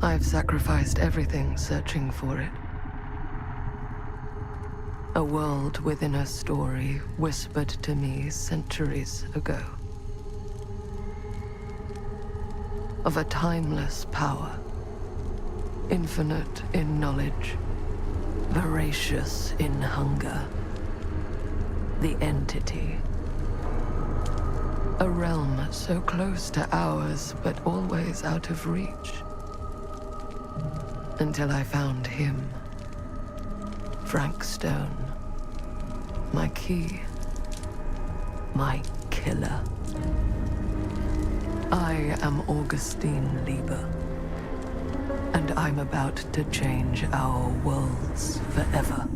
I've sacrificed everything searching for it. A world within a story whispered to me centuries ago. Of a timeless power, infinite in knowledge, voracious in hunger. The entity. A realm so close to ours, but always out of reach. Until I found him. Frank Stone. My key. My killer. I am Augustine Lieber. And I'm about to change our worlds forever.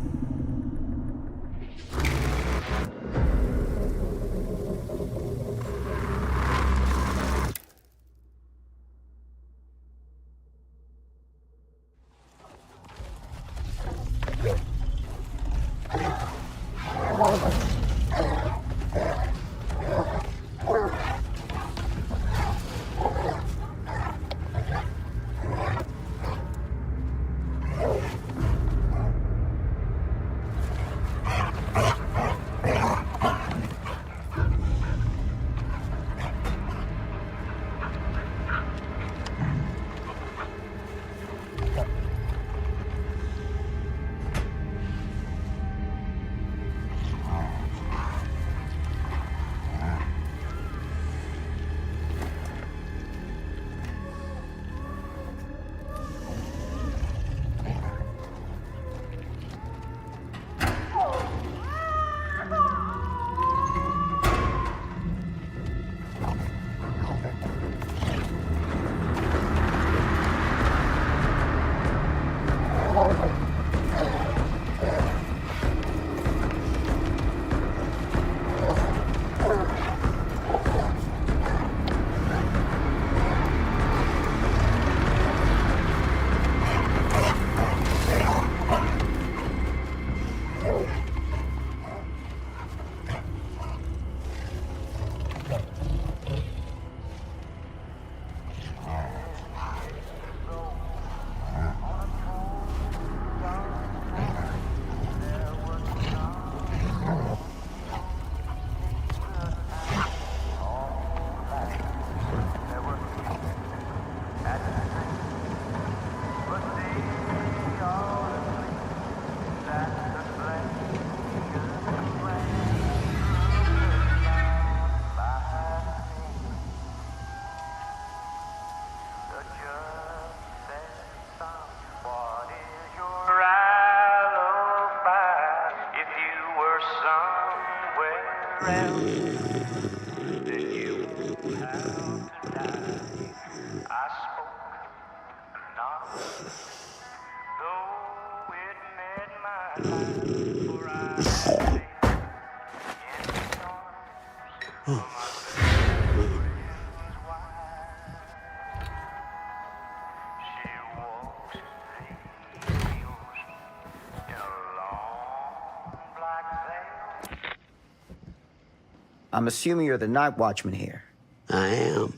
I'm assuming you're the night watchman here. I am.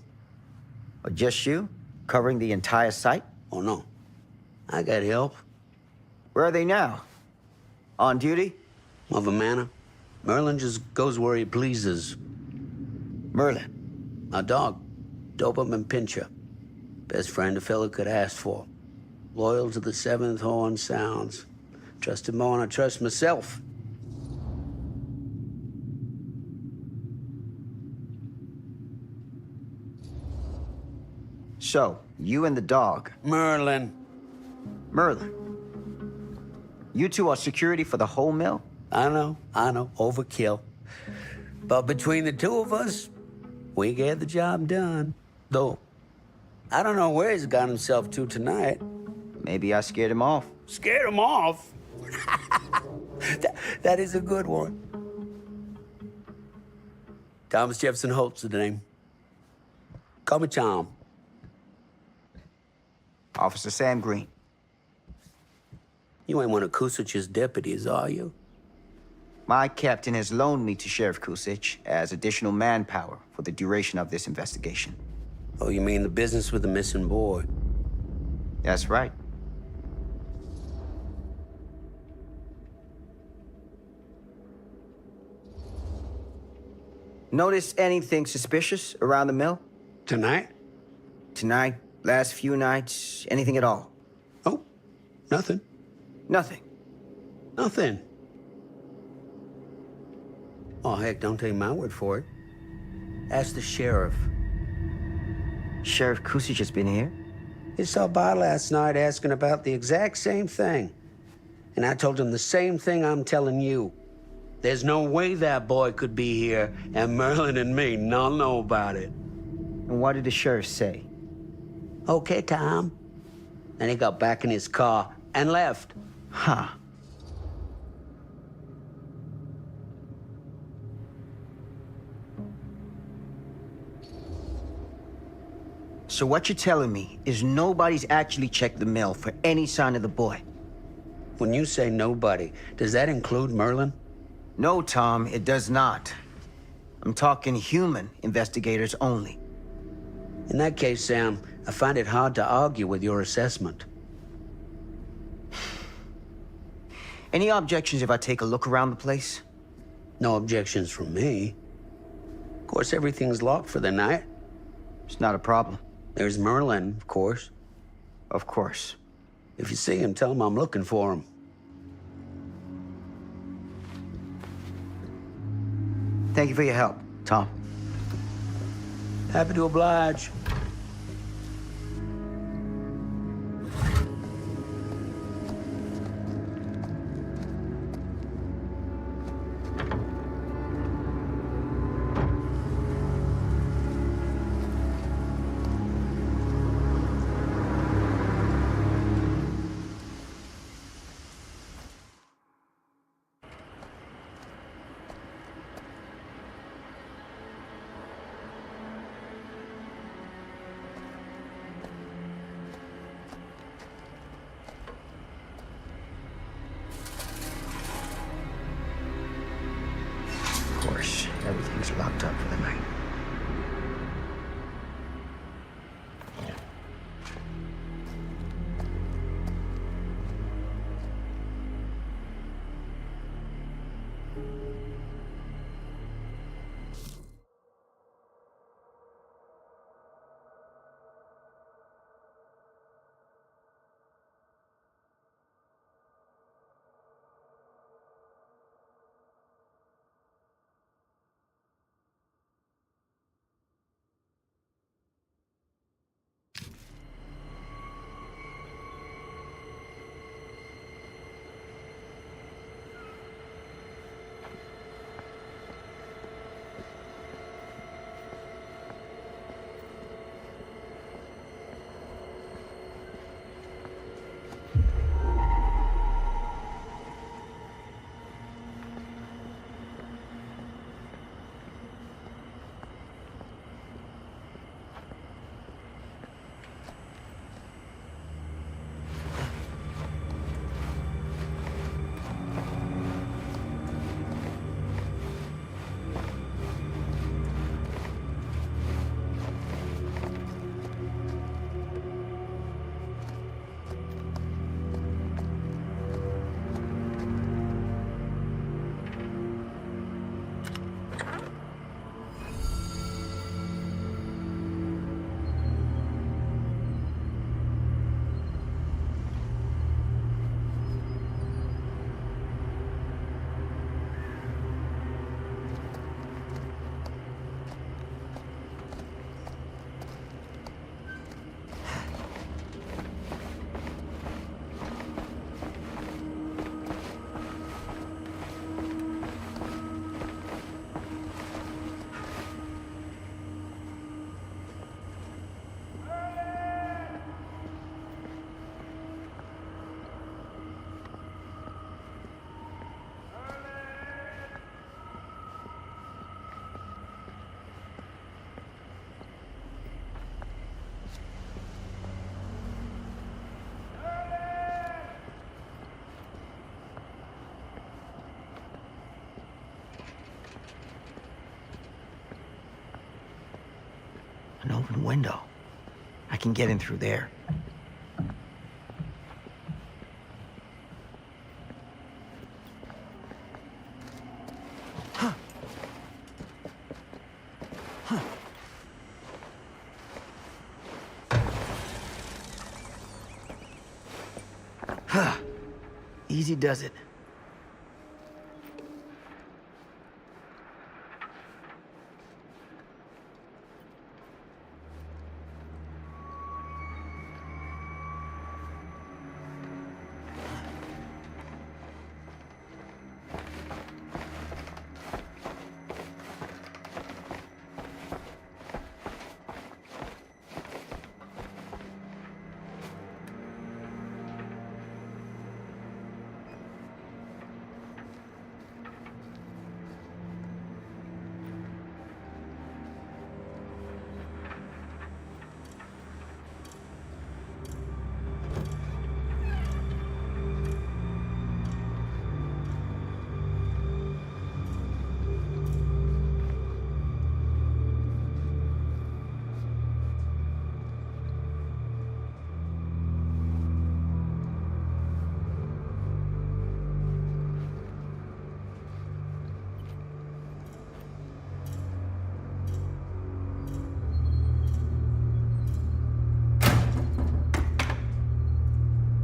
Or just you? Covering the entire site? Oh, no. I got help. Where are they now? On duty? Of a manner. Merlin just goes where he pleases. Merlin? Our dog. Doberman Pinscher. Best friend a fella could ask for. Loyal to the seventh horn sounds. Trust him more than I trust myself. So, you and the dog. Merlin. Merlin. You two are security for the whole mill? I know. Overkill. But between the two of us, we get the job done. Though, I don't know where he's got himself to tonight. Maybe I scared him off. Scared him off? that is a good one. Thomas Jefferson Holt's the name. Call me Tom. Officer Sam Green. You ain't one of Kusich's deputies, are you? My captain has loaned me to Sheriff Kusich as additional manpower for the duration of this investigation. Oh, you mean the business with the missing boy? That's right. Notice anything suspicious around the mill? Tonight? Tonight, last few nights, anything at all? Oh, nothing. Nothing. Nothing. Oh, heck, don't take my word for it. Ask the sheriff. Sheriff Kusich has been here? He saw by last night asking about the exact same thing. And I told him the same thing I'm telling you. There's no way that boy could be here, and Merlin and me not know about it. And what did the sheriff say? Okay, Tom. Then he got back in his car and left. Huh. So what you're telling me is nobody's actually checked the mill for any sign of the boy? When you say nobody, does that include Merlin? No, Tom, it does not. I'm talking human investigators only. In that case, Sam, I find it hard to argue with your assessment. Any objections if I take a look around the place? No objections from me. Of course, everything's locked for the night. It's not a problem. There's Merlin, of course. Of course. If you see him, tell him I'm looking for him. Thank you for your help, Tom. Happy to oblige. Of course, everything's locked up for the night. An open window. I can get in through there. Easy does it.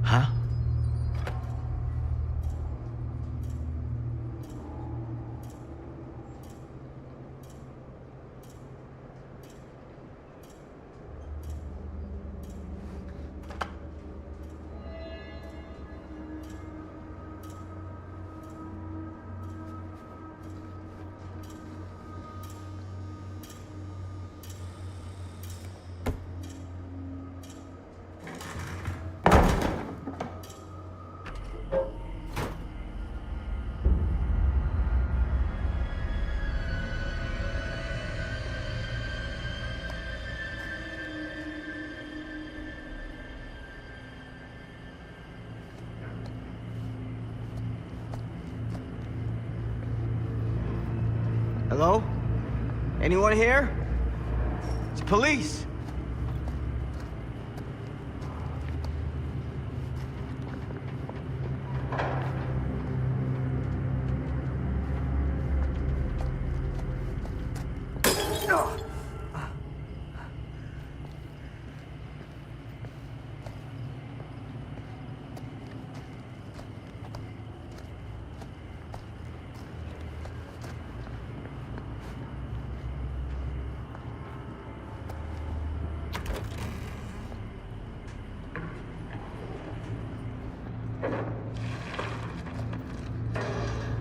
Huh? Hello? Anyone here? It's police.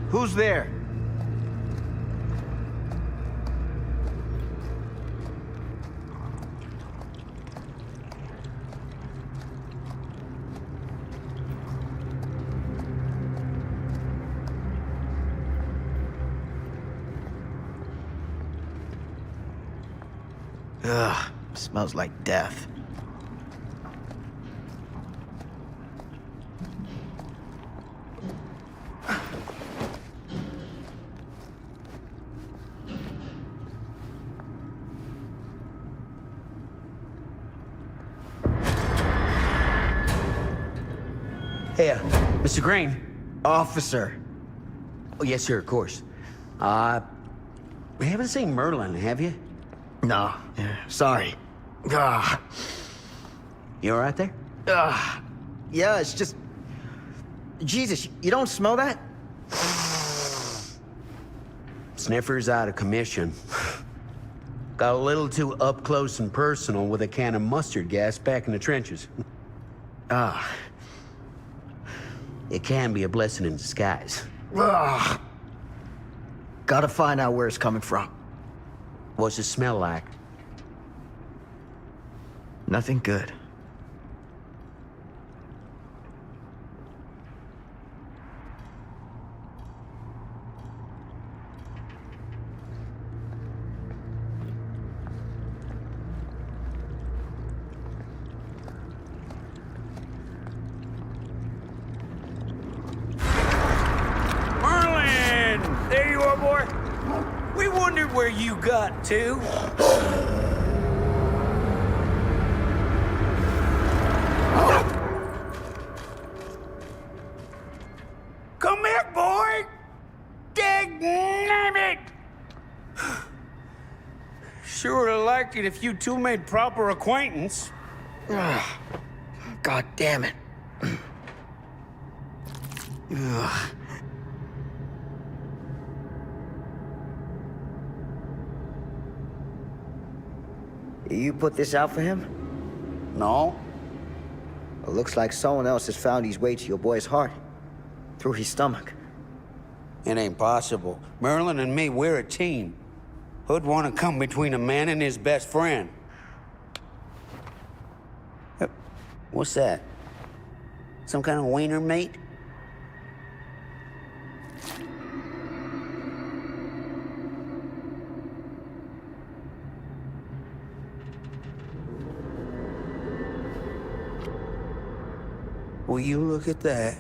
Who's there? Ugh, smells like death. Hey, Mr. Green. Officer. Oh, yes, sir, of course. We haven't seen Merlin, have you? No, sorry. Ah. You all right there? Yeah, it's just... Jesus, you don't smell that? Sniffer's out of commission. Got a little too up close and personal with a can of mustard gas back in the trenches. It can be a blessing in disguise. Gotta find out where it's coming from. What's it smell like? Nothing good. We wondered where you got to. Come here, boy! Dang it! Sure would have liked it if you two made proper acquaintance. God damn it. Ugh. You put this out for him? No? It looks like someone else has found his way to your boy's heart. Through his stomach. It ain't possible. Merlin and me, we're a team. Who'd want to come between a man and his best friend? What's that? Some kind of wiener mate? Will you look at that?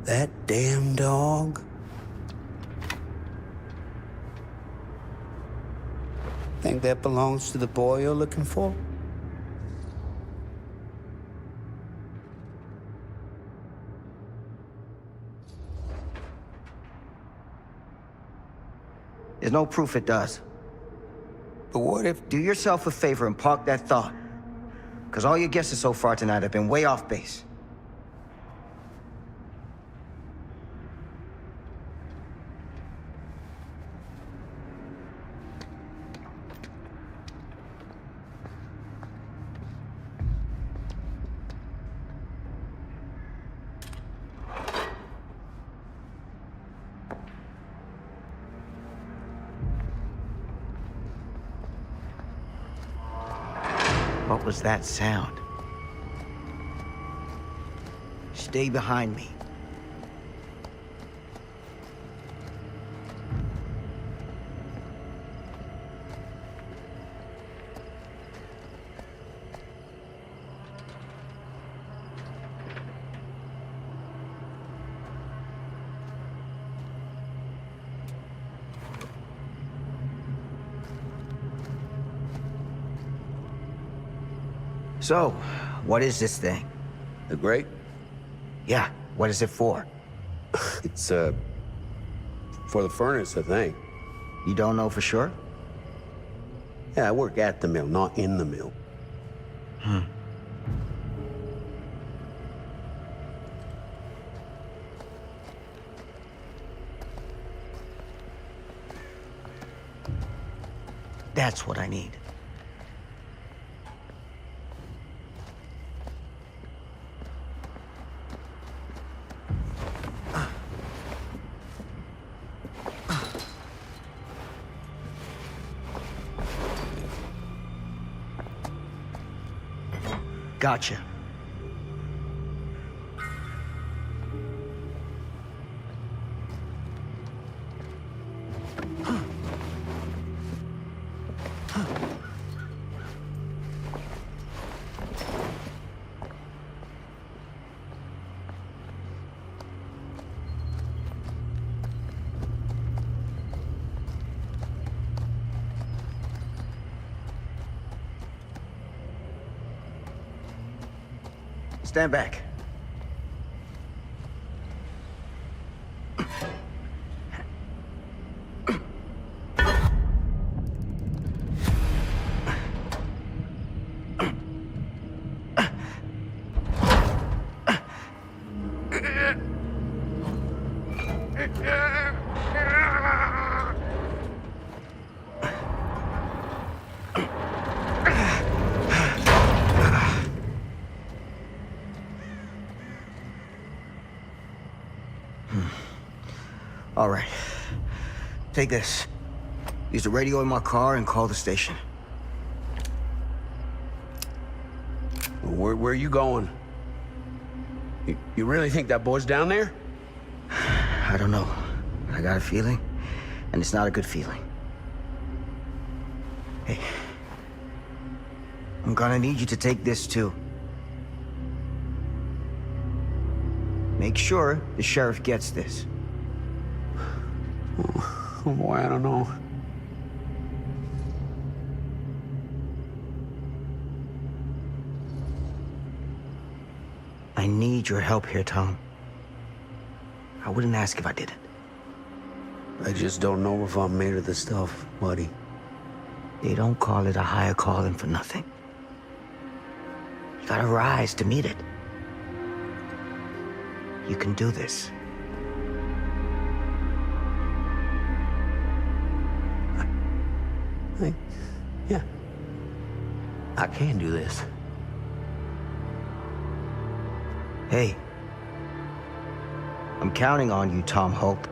That damn dog? Think that belongs to the boy you're looking for? There's no proof it does. But what if... Do yourself a favor and park that thought. Because all your guesses so far tonight have been way off base. What was that sound? Stay behind me. So, what is this thing? The grate? Yeah, what is it for? It's, for the furnace, I think. You don't know for sure? Yeah, I work at the mill, not in the mill. That's what I need. Gotcha. Stand back. All right. Take this. Use the radio in my car and call the station. Where are you going? You really think that boy's down there? I don't know. I got a feeling, and it's not a good feeling. Hey. I'm gonna need you to take this too. Make sure the sheriff gets this. Oh boy, I don't know. I need your help here, Tom. I wouldn't ask if I didn't. I just don't know if I'm made of this stuff, buddy. They don't call it a higher calling for nothing. You gotta rise to meet it. You can do this. Yeah. I can do this. Hey. I'm counting on you, Tom Hope.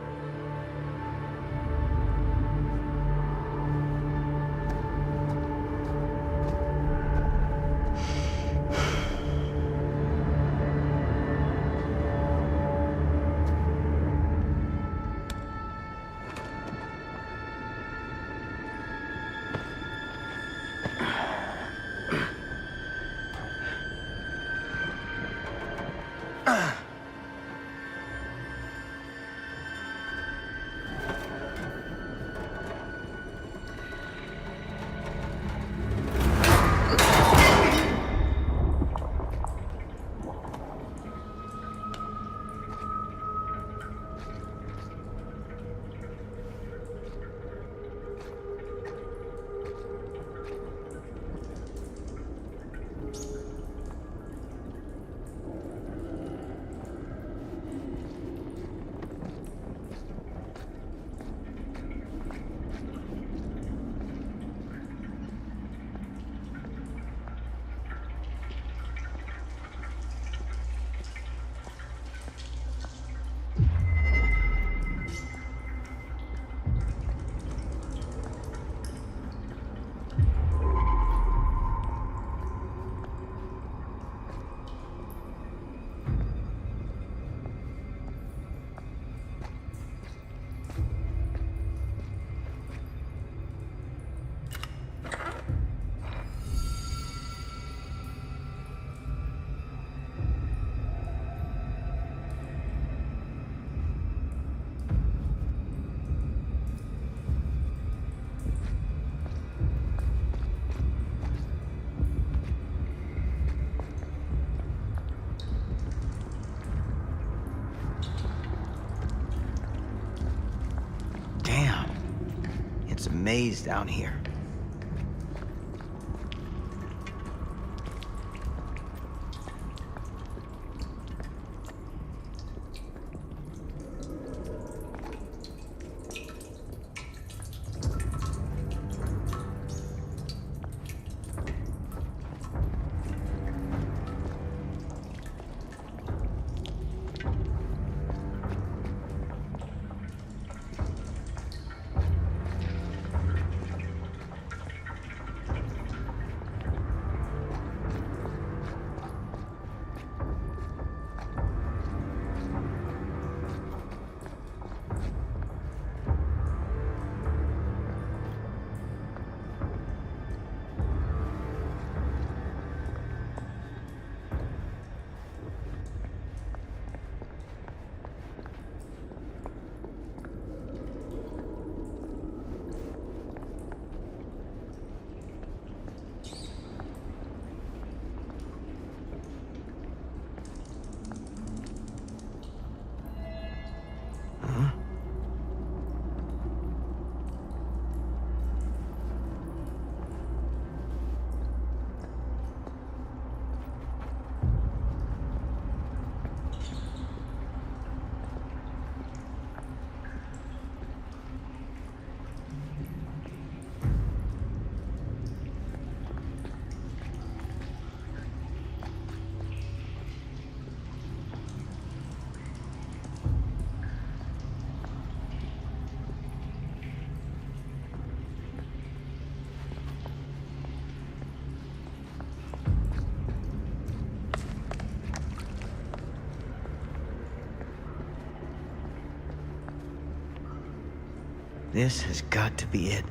It's a maze down here. This has got to be it.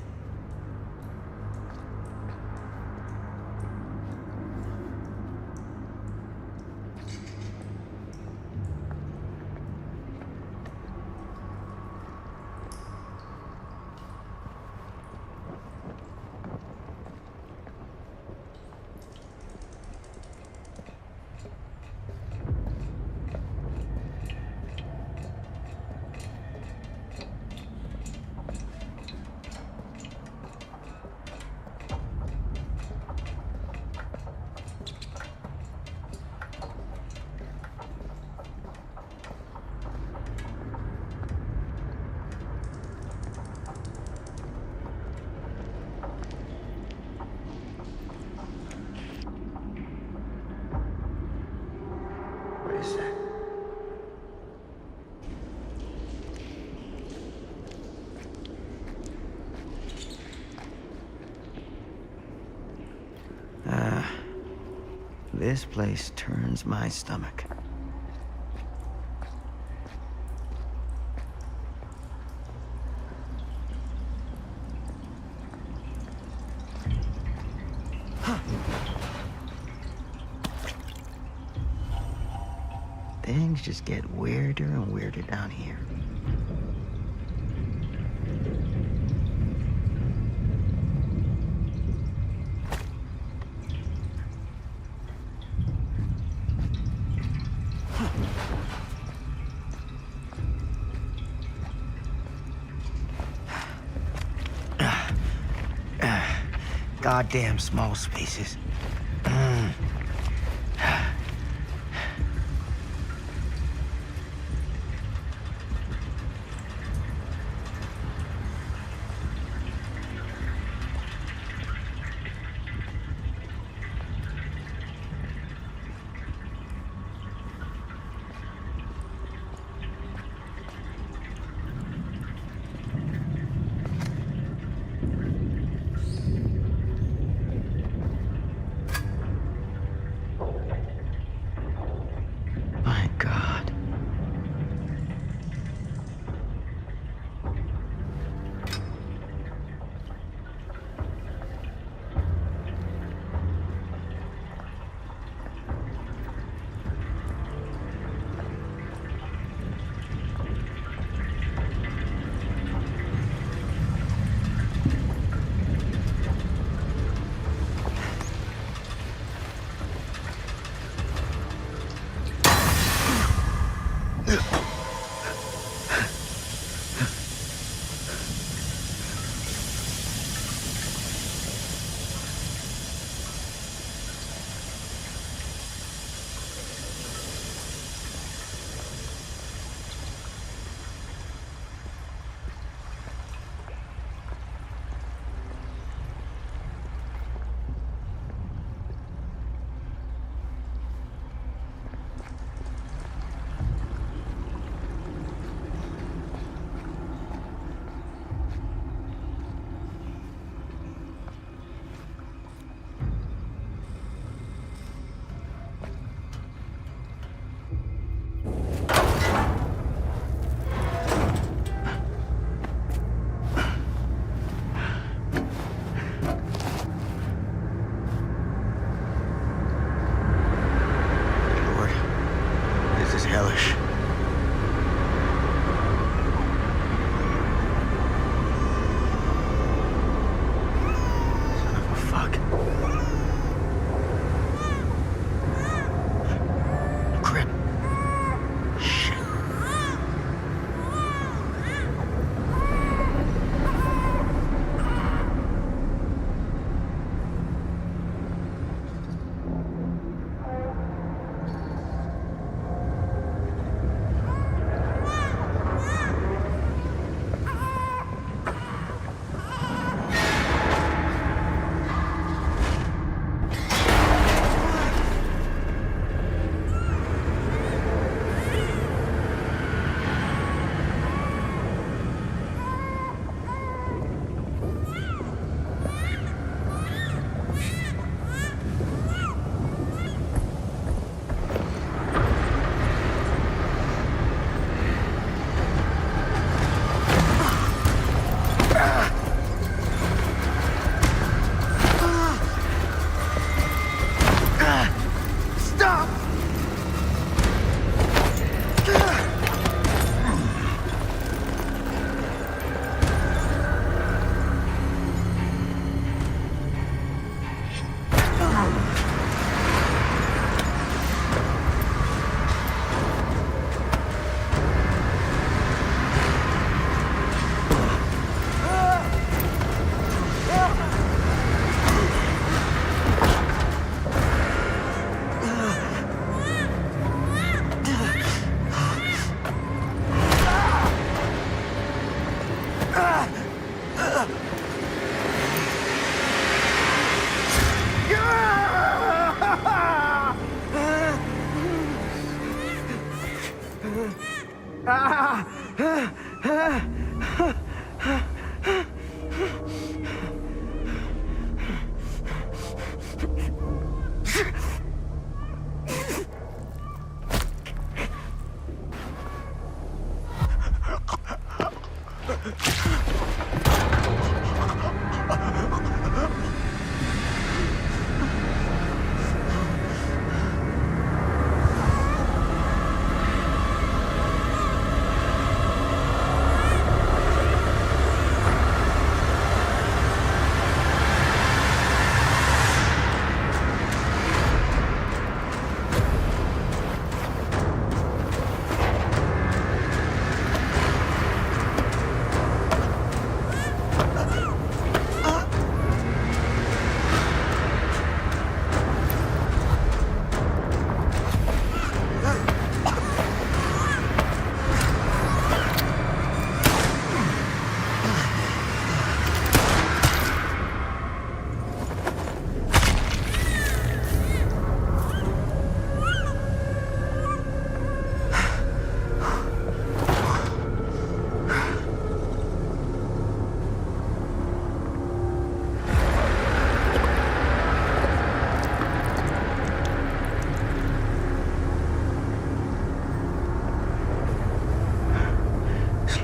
This place turns my stomach. Things just get weirder and weirder down here. Goddamn small spaces.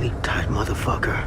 Sleep tight, motherfucker.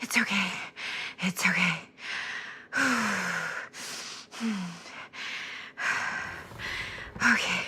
It's okay. It's okay. Okay.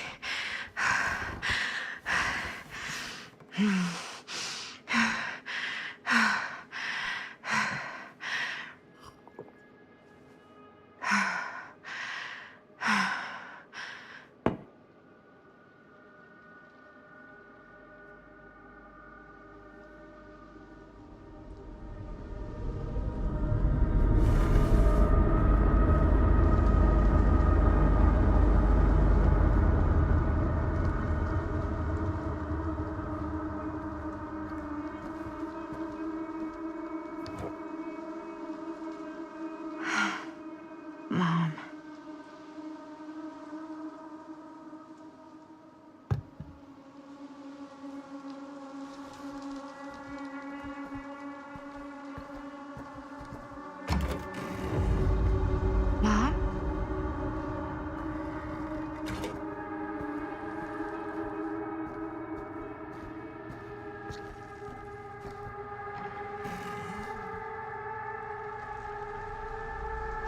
Mom. Mom?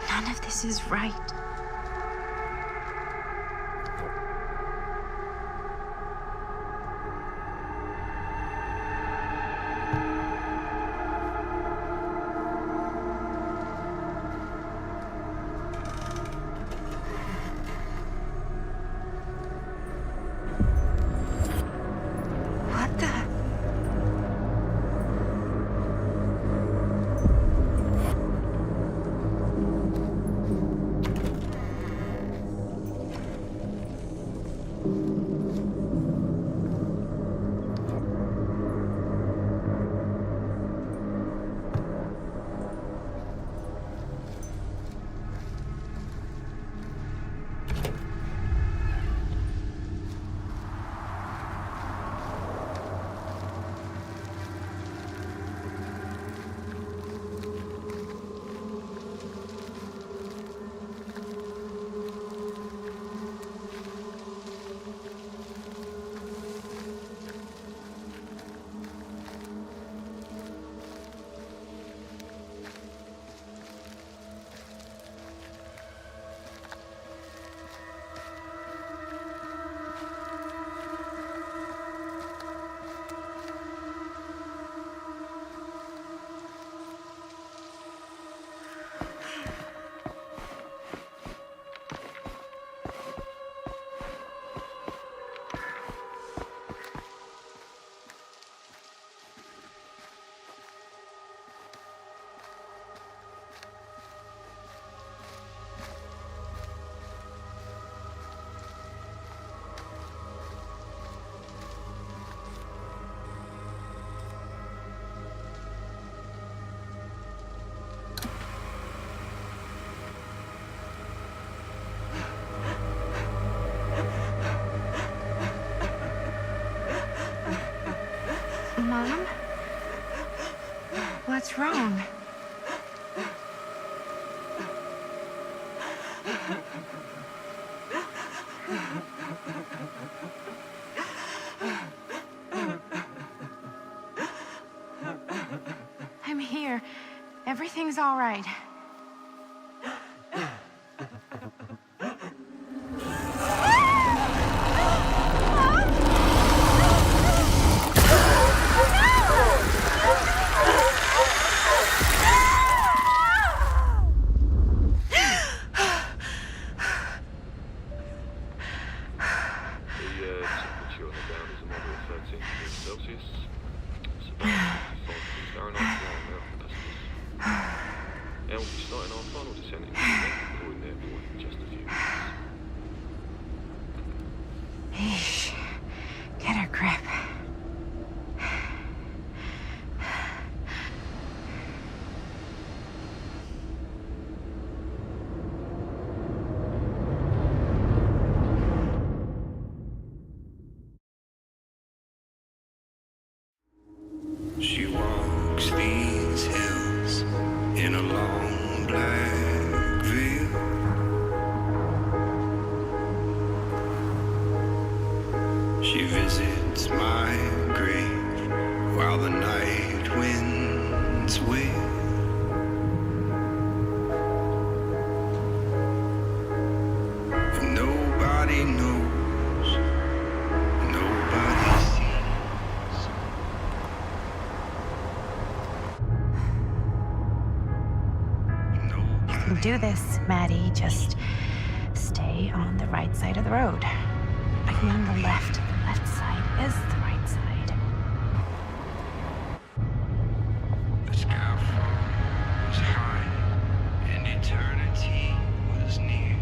None of this is right. What the? Mom? What's wrong? I'm here. Everything's all right. Eesh. Get a grip. She walks these hills in a long black veil. She visits my grave while the night winds wail. And nobody knows, nobody sees. You can do this, Maddie. Just stay on the right side of the road. I mean the left. The left side is the right side. The sky was high and eternity was near.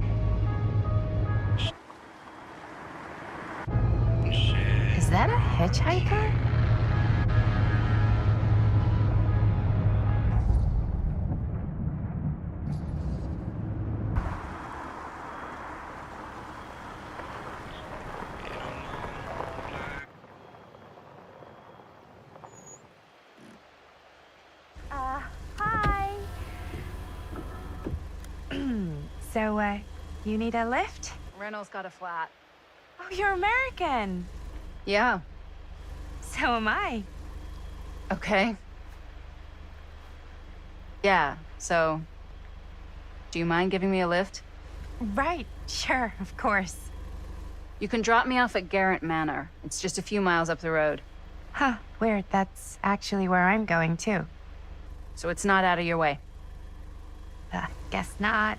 Is that a hitchhiker? Hi. So, you need a lift? Reynolds got a flat. Oh, you're American. Yeah. So am I. Okay. Yeah, so... Do you mind giving me a lift? Right, sure, of course. You can drop me off at Garrett Manor. It's just a few miles up the road. Huh, weird. That's actually where I'm going, too. So it's not out of your way. Guess not.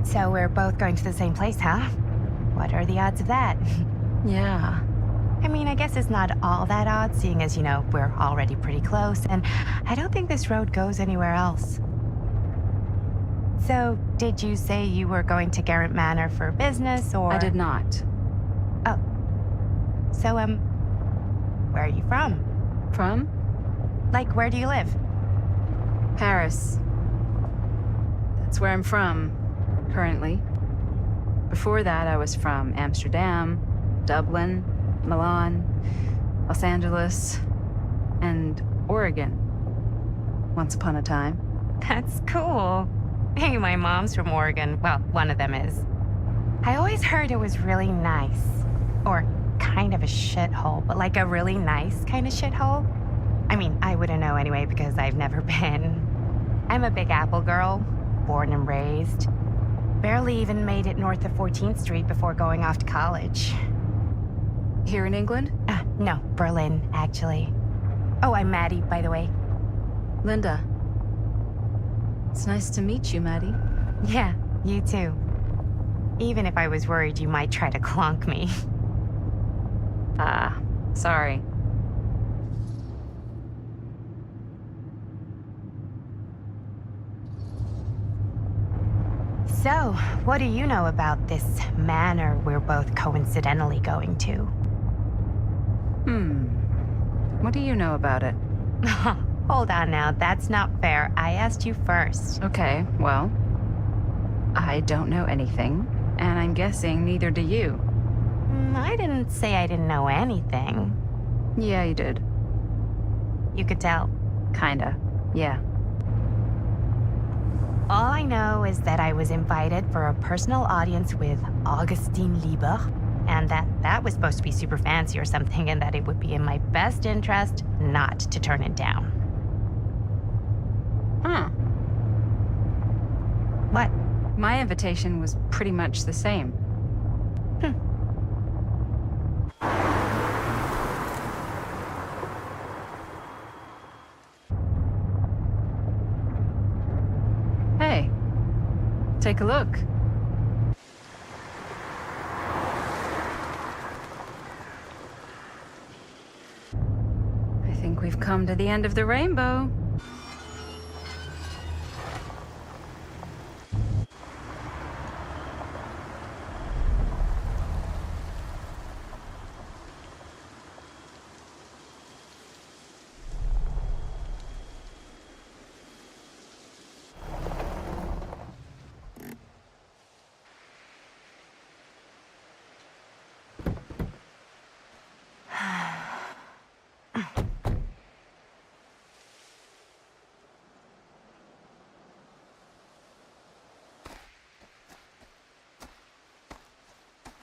So we're both going to the same place, huh? What are the odds of that? Yeah. I mean, I guess it's not all that odd, seeing as, you know, we're already pretty close, and I don't think this road goes anywhere else. So, did you say you were going to Garrett Manor for business, or...? I did not. Oh. So, where are you from? From? Like, where do you live? Paris. That's where I'm from, currently. Before that, I was from Amsterdam, Dublin, Milan, Los Angeles, and Oregon. Once upon a time. That's cool. Hey, my mom's from Oregon. Well, one of them is. I always heard it was really nice. Or kind of a shithole, but like a really nice kind of shithole. I mean, I wouldn't know anyway because I've never been. I'm a Big Apple girl, born and raised. Barely even made it north of 14th Street before going off to college. Here in England? No, Berlin, actually. Oh, I'm Maddie, by the way. Linda. It's nice to meet you, Maddie. Yeah, you too. Even if I was worried you might try to clonk me. Sorry. So, what do you know about this manor we're both coincidentally going to? What do you know about it? Hold on now, that's not fair. I asked you first. Okay, well... I don't know anything, and I'm guessing neither do you. I didn't say I didn't know anything. Yeah, you did. You could tell. Kinda, yeah. All I know is that I was invited for a personal audience with Augustine Lieber, and that was supposed to be super fancy or something, and that it would be in my best interest not to turn it down. Huh. What? My invitation was pretty much the same. Hey, take a look. I think we've come to the end of the rainbow.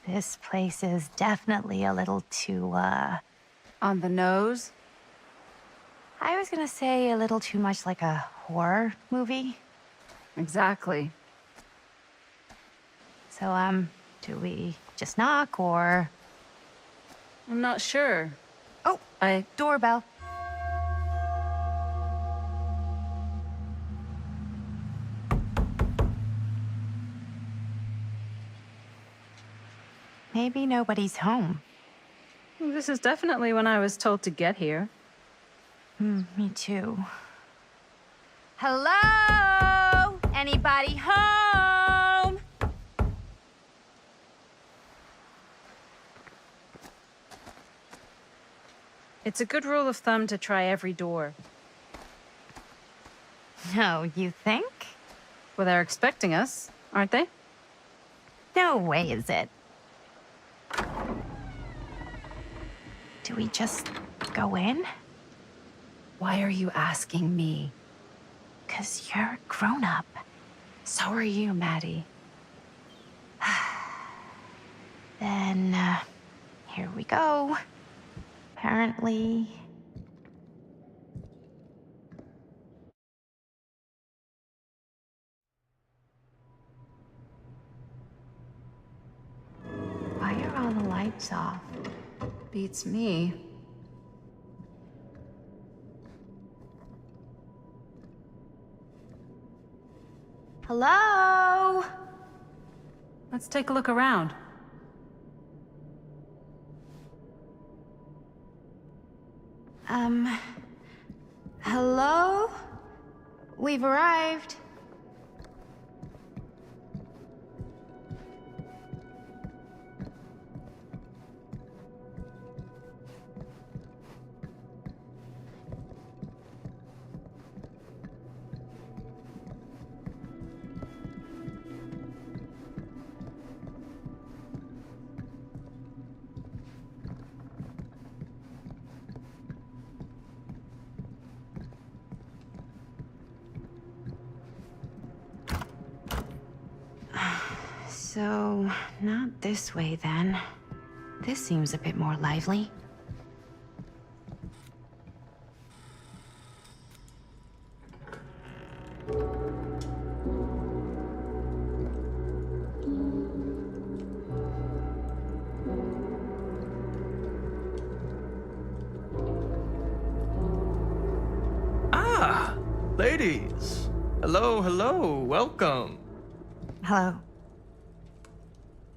This place is definitely a little too, On the nose? I was gonna say a little too much like a horror movie. Exactly. So, do we just knock or... I'm not sure. Oh, doorbell. Maybe nobody's home. This is definitely when I was told to get here. Me too. Hello? Anybody home? It's a good rule of thumb to try every door. No, you think? Well, they're expecting us, aren't they? No way is it. Do we just go in? Why are you asking me? 'Cause you're a grown-up. So are you, Maddie. Then, here we go. Apparently... Why are all the lights off? Beats me. Hello? Let's take a look around. Hello? We've arrived. So, not this way then. This seems a bit more lively. Ah, ladies. Hello, hello, welcome. Hello.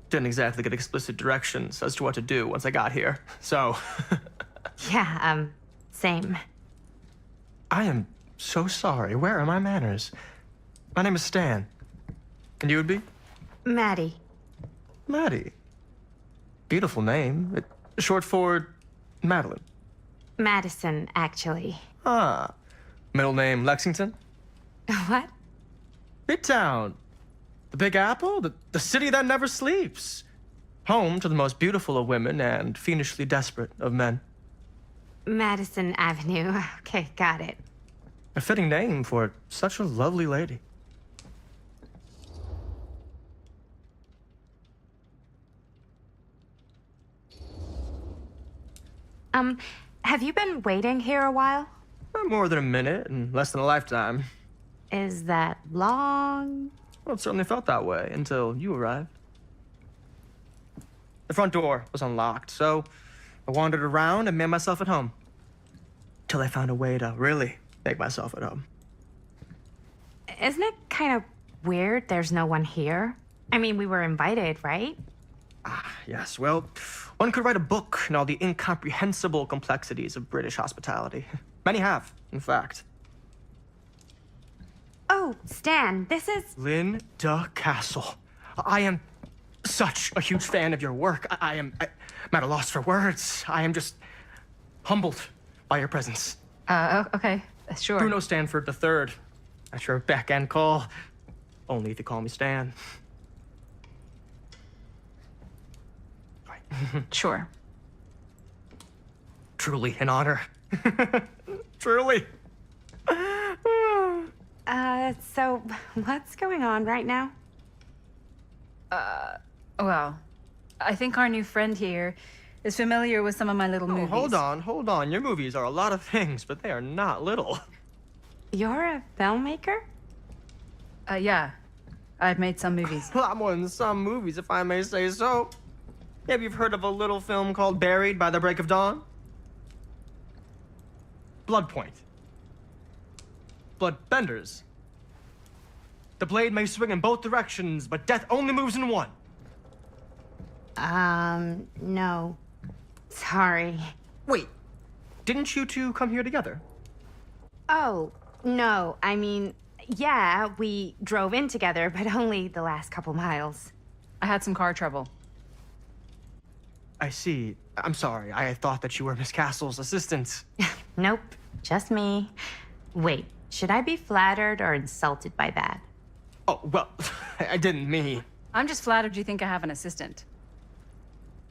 Didn't exactly get explicit directions as to what to do once I got here, so... Yeah, same. I am so sorry. Where are my manners? My name is Stan. And you would be? Maddie. Maddie. Beautiful name. Short for Madeline. Madison, actually. Ah. Middle name Lexington? What? Midtown. The Big Apple? The city that never sleeps. Home to the most beautiful of women and fiendishly desperate of men. Madison Avenue. Okay, got it. A fitting name for such a lovely lady. Have you been waiting here a while? More than a minute and less than a lifetime. Is that long Well, it certainly felt that way until you arrived. The front door was unlocked, so I wandered around and made myself at home. Till I found a way to really make myself at home. Isn't it kind of weird there's no one here? I mean, we were invited, right? Yes, well, one could write a book on all the incomprehensible complexities of British hospitality. Many have, in fact. Oh, Stan, this is... Linda Castle. I am such a huge fan of your work. I'm at a loss for words. I am just humbled by your presence. Okay, sure. Bruno Stanford III. At your beck and call. Only if you call me Stan. Sure. Truly an honor. Truly. So what's going on right now? Well, I think our new friend here is familiar with some of my little movies. Hold on. Your movies are a lot of things, but they are not little. You're a filmmaker? Yeah. I've made some movies. A lot more than some movies, if I may say so. Maybe you've heard of a little film called Buried by the Break of Dawn? Blood Point. Bloodbenders. The blade may swing in both directions, but death only moves in one. No. Sorry. Wait, didn't you two come here together? Oh, no. I mean, yeah, we drove in together, but only the last couple miles. I had some car trouble. I see. I'm sorry. I thought that you were Miss Castle's assistant. Nope, just me. Wait, should I be flattered or insulted by that? Oh, well, I didn't mean. I'm just flattered you think I have an assistant.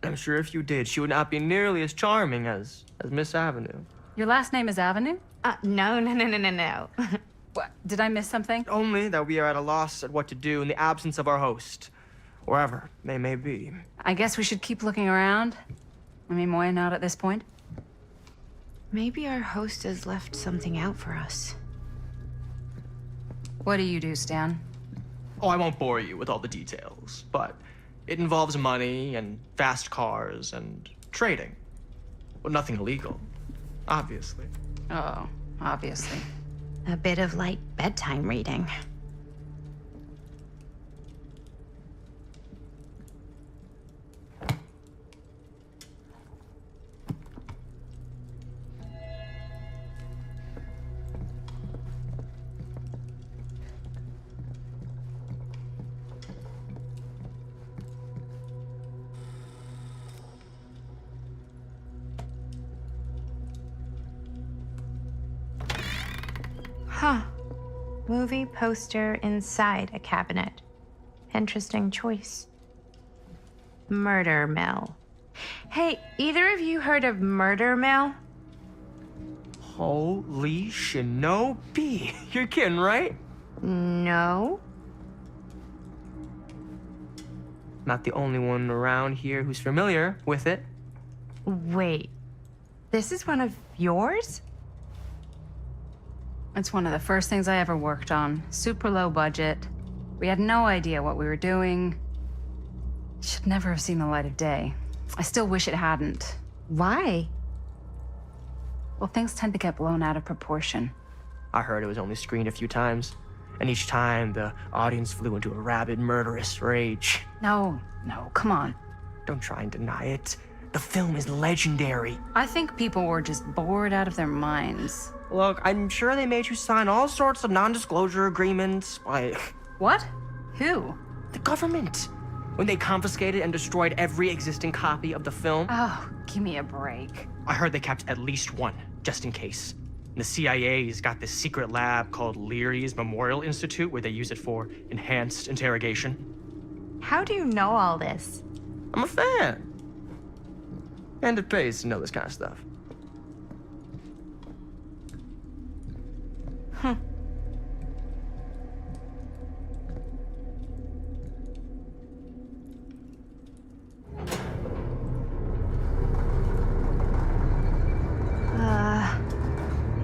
I'm sure if you did, she would not be nearly as charming as Miss Avenue. Your last name is Avenue? No. What? Did I miss something? Only that we are at a loss at what to do in the absence of our host, wherever they may be. I guess we should keep looking around. I mean, why not at this point? Maybe our host has left something out for us. What do you do, Stan? Oh, I won't bore you with all the details, but it involves money and fast cars and trading. Well, nothing illegal, obviously. Oh, obviously. A bit of light bedtime reading. Huh. Movie poster inside a cabinet. Interesting choice. Murder Mill. Hey, either of you heard of Murder Mill? Holy shinobi. You're kidding, right? No. Not the only one around here who's familiar with it. Wait. This is one of yours? It's one of the first things I ever worked on. Super low budget. We had no idea what we were doing. Should never have seen the light of day. I still wish it hadn't. Why? Well, things tend to get blown out of proportion. I heard it was only screened a few times, and each time the audience flew into a rabid, murderous rage. No, come on. Don't try and deny it. The film is legendary. I think people were just bored out of their minds. Look, I'm sure they made you sign all sorts of non-disclosure agreements, like... What? Who? The government. When they confiscated and destroyed every existing copy of the film. Oh, give me a break. I heard they kept at least one, just in case. The CIA's got this secret lab called Leary's Memorial Institute where they use it for enhanced interrogation. How do you know all this? I'm a fan. And it pays to know this kind of stuff.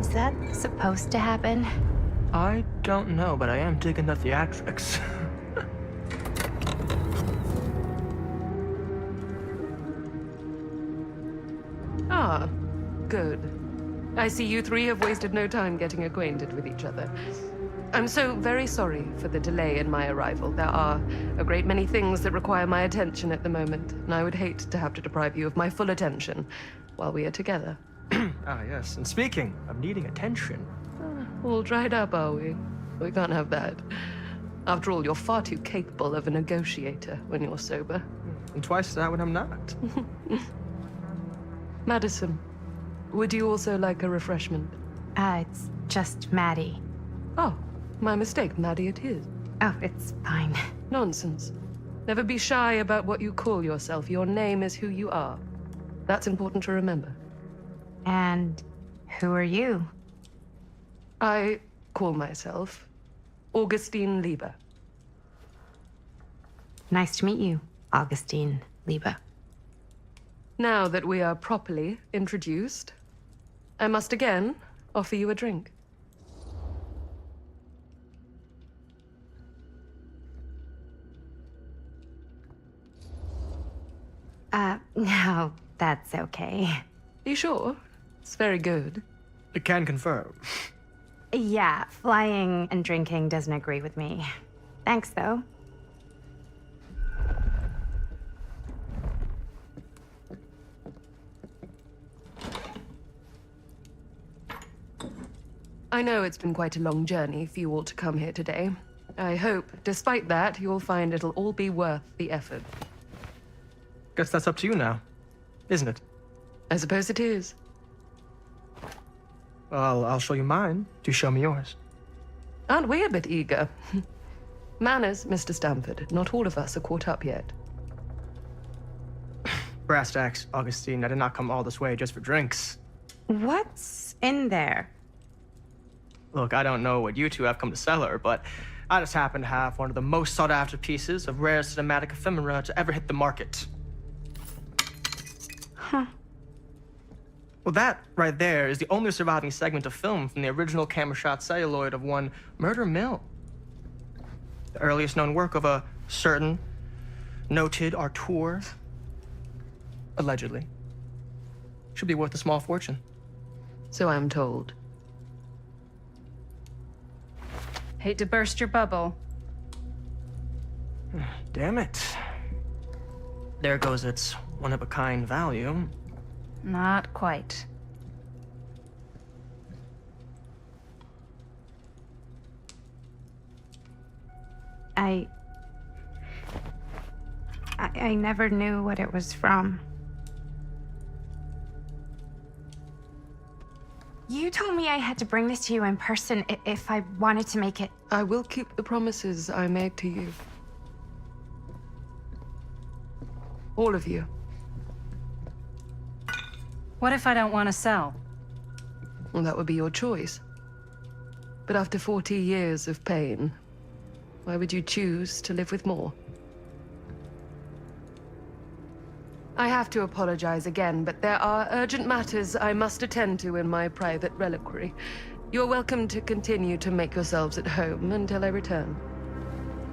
Is that supposed to happen? I don't know, but I am digging the theatrics. I see you three have wasted no time getting acquainted with each other. I'm so very sorry for the delay in my arrival. There are a great many things that require my attention at the moment, and I would hate to have to deprive you of my full attention while we are together. Ah, yes. And speaking of needing attention... All dried up, are we? We can't have that. After all, you're far too capable of a negotiator when you're sober. And twice that when I'm not. Madison, would you also like a refreshment? It's just Maddie. Oh, my mistake. Maddie it is. Oh, it's fine. Nonsense. Never be shy about what you call yourself. Your name is who you are. That's important to remember. And who are you? I call myself Augustine Lieber. Nice to meet you, Augustine Lieber. Now that we are properly introduced, I must again offer you a drink. No, that's okay. You sure? It's very good. I can confirm. Yeah, flying and drinking doesn't agree with me. Thanks, though. I know it's been quite a long journey for you all to come here today. I hope, despite that, you'll find it'll all be worth the effort. Guess that's up to you now, isn't it? I suppose it is. Well, I'll show you mine. Do show me yours. Aren't we a bit eager? Manners, Mr. Stamford. Not all of us are caught up yet. Brass tacks, Augustine. I did not come all this way just for drinks. What's in there? Look, I don't know what you two have come to sell her, but I just happen to have one of the most sought-after pieces of rare cinematic ephemera to ever hit the market. Huh. Well, that right there is the only surviving segment of film from the original camera shot celluloid of one Murder Mill. The earliest known work of a certain noted auteur, allegedly. Should be worth a small fortune. So I'm told. Hate to burst your bubble. Damn it. There goes its one-of-a-kind value. Not quite. I never knew what it was from. You told me I had to bring this to you in person if I wanted to make it. I will keep the promises I made to you. All of you. What if I don't want to sell? Well, that would be your choice. But after 40 years of pain, why would you choose to live with more? I have to apologize again, but there are urgent matters I must attend to in my private reliquary. You're welcome to continue to make yourselves at home until I return.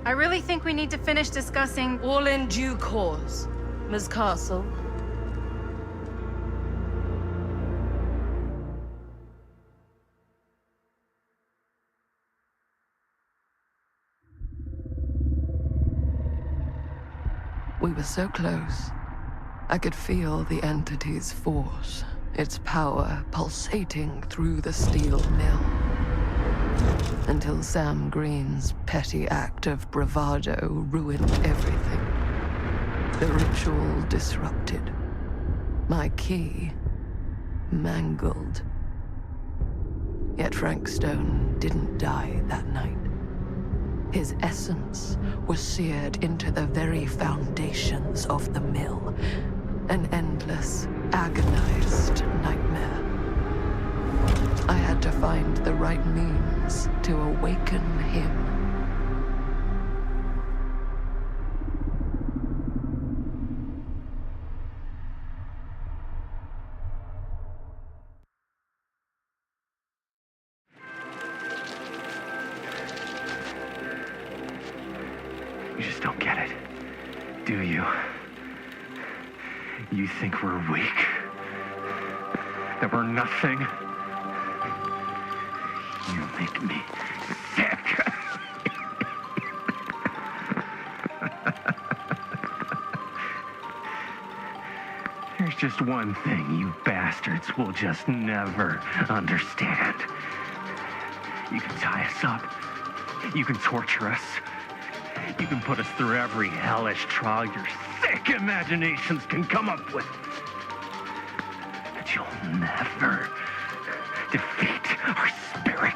I really think we need to finish discussing... All in due course, Ms. Castle. We were so close. I could feel the entity's force, its power pulsating through the steel mill. Until Sam Green's petty act of bravado ruined everything. The ritual disrupted. My key mangled. Yet Frank Stone didn't die that night. His essence was seared into the very foundations of the mill. An endless, agonized nightmare. I had to find the right means to awaken him. You just don't get it, do you? You think we're weak? That we're nothing? You make me sick. There's just one thing you bastards will just never understand. You can tie us up. You can torture us. You can put us through every hellish trial your sick imaginations can come up with. But you'll never defeat our spirit.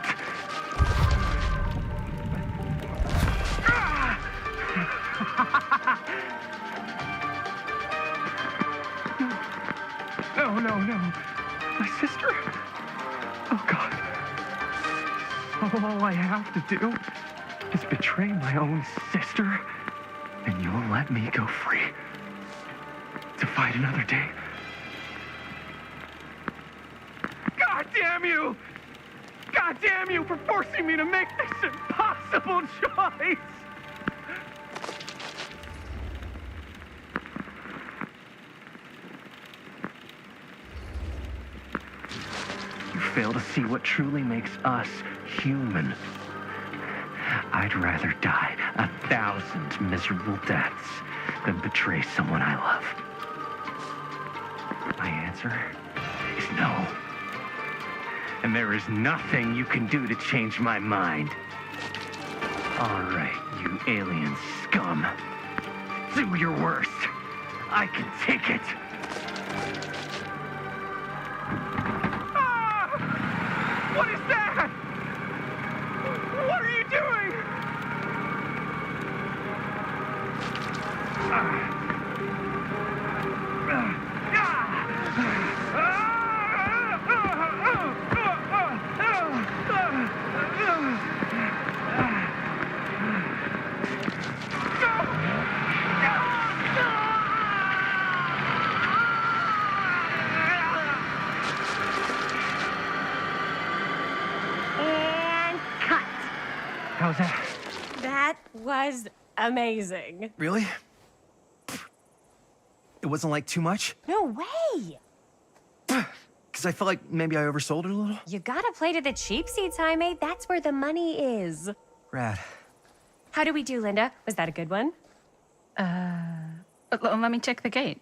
No. My sister? Oh, God. All I have to do is betray my own sister, and you'll let me go free to fight another day. God damn you! God damn you for forcing me to make this impossible choice! You fail to see what truly makes us human. I'd rather die 1,000 miserable deaths than betray someone I love. My answer is no. And there is nothing you can do to change my mind. All right, you alien scum. Do your worst. I can take it. What is that? What are you doing? How's that? That was amazing. Really? It wasn't like too much? No way. Because I felt like maybe I oversold it a little. You gotta play to the cheap seats, Jaime. That's where the money is. Rad. How did we do, Linda? Was that a good one? Let me check the gate.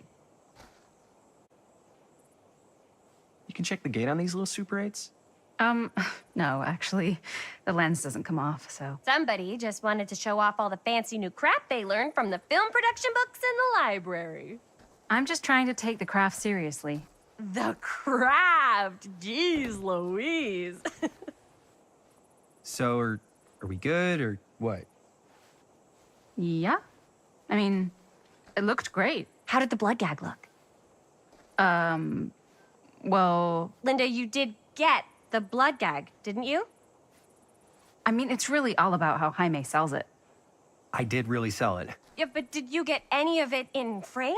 You can check the gate on these little Super 8s? No, actually, the lens doesn't come off, so. Somebody just wanted to show off all the fancy new crap they learned from the film production books in the library. I'm just trying to take the craft seriously. The craft! Jeez Louise. So, are we good, or what? Yeah. I mean, it looked great. How did the blood gag look? Well, Linda, you did get the blood gag, didn't you? I mean, it's really all about how Jaime sells it. I did really sell it. Yeah, but did you get any of it in frame?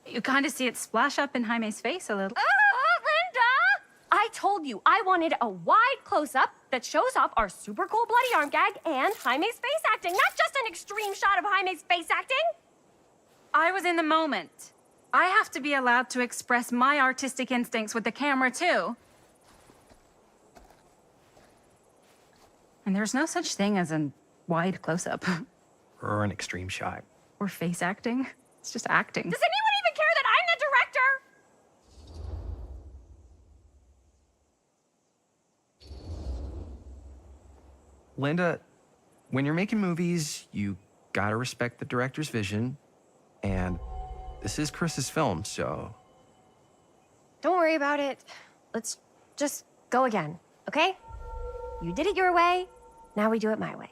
You kind of see it splash up in Jaime's face a little. Oh, Linda! I told you I wanted a wide close-up that shows off our super cool bloody arm gag and Jaime's face acting, not just an extreme shot of Jaime's face acting. I was in the moment. I have to be allowed to express my artistic instincts with the camera, too. And there's no such thing as a wide close-up. Or an extreme shot. Or face acting. It's just acting. Does anyone even care that I'm the director? Linda, when you're making movies, you gotta respect the director's vision. And this is Chris's film, so... Don't worry about it. Let's just go again, okay? You did it your way, now we do it my way.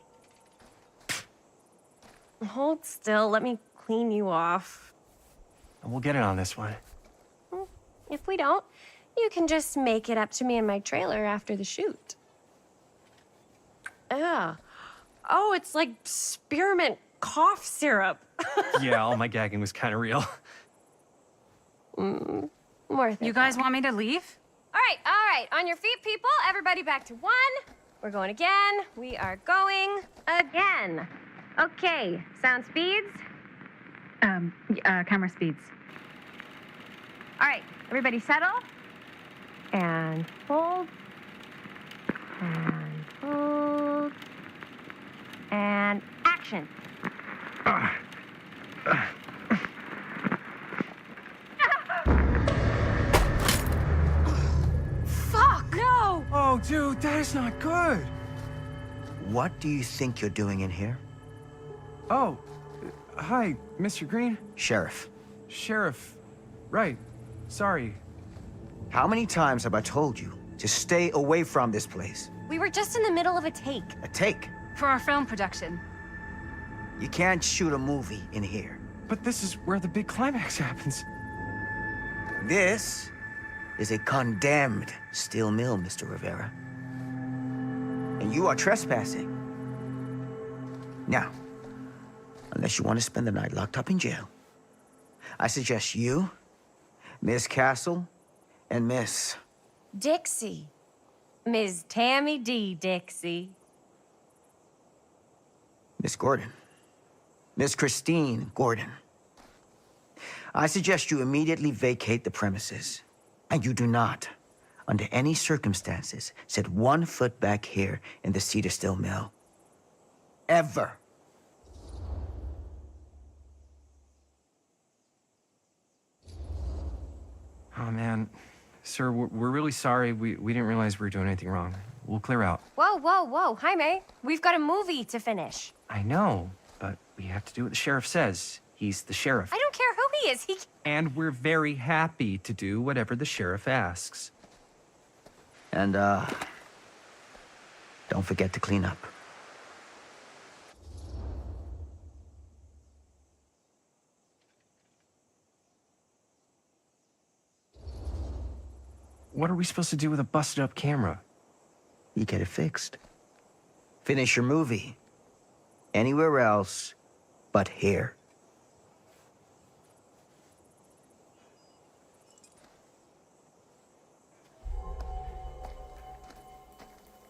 Hold still, let me clean you off. We'll get it on this one. If we don't, you can just make it up to me in my trailer after the shoot. Yeah. Oh, it's like spearmint cough syrup. Yeah, all my gagging was kind of real. Worth it. You guys want me to leave? All right. On your feet, people. Everybody back to 1. We're going again. We are going again. Okay, sound speeds. Camera speeds. All right, everybody settle. And hold. And hold. And action. Fuck! No! Oh, dude, that is not good. What do you think you're doing in here? Oh, hi, Mr. Green. Sheriff. Sheriff. Right. Sorry. How many times have I told you to stay away from this place? We were just in the middle of a take. A take? For our film production. You can't shoot a movie in here. But this is where the big climax happens. This is a condemned steel mill, Mr. Rivera. And you are trespassing. Now, unless you want to spend the night locked up in jail, I suggest you, Miss Castle, and Miss... Dixie. Ms. Tammy D. Dixie. Miss Gordon. Miss Christine Gordon. I suggest you immediately vacate the premises. And you do not, under any circumstances, set 1 foot back here in the Cedar Steel Mill. Ever. Oh, man. Sir, we're really sorry. We didn't realize we were doing anything wrong. We'll clear out. Whoa, whoa, whoa. Jaime, we've got a movie to finish. I know, but we have to do what the sheriff says. He's the sheriff. I don't care who he is. And we're very happy to do whatever the sheriff asks. And, don't forget to clean up. What are we supposed to do with a busted-up camera? You get it fixed. Finish your movie. Anywhere else but here.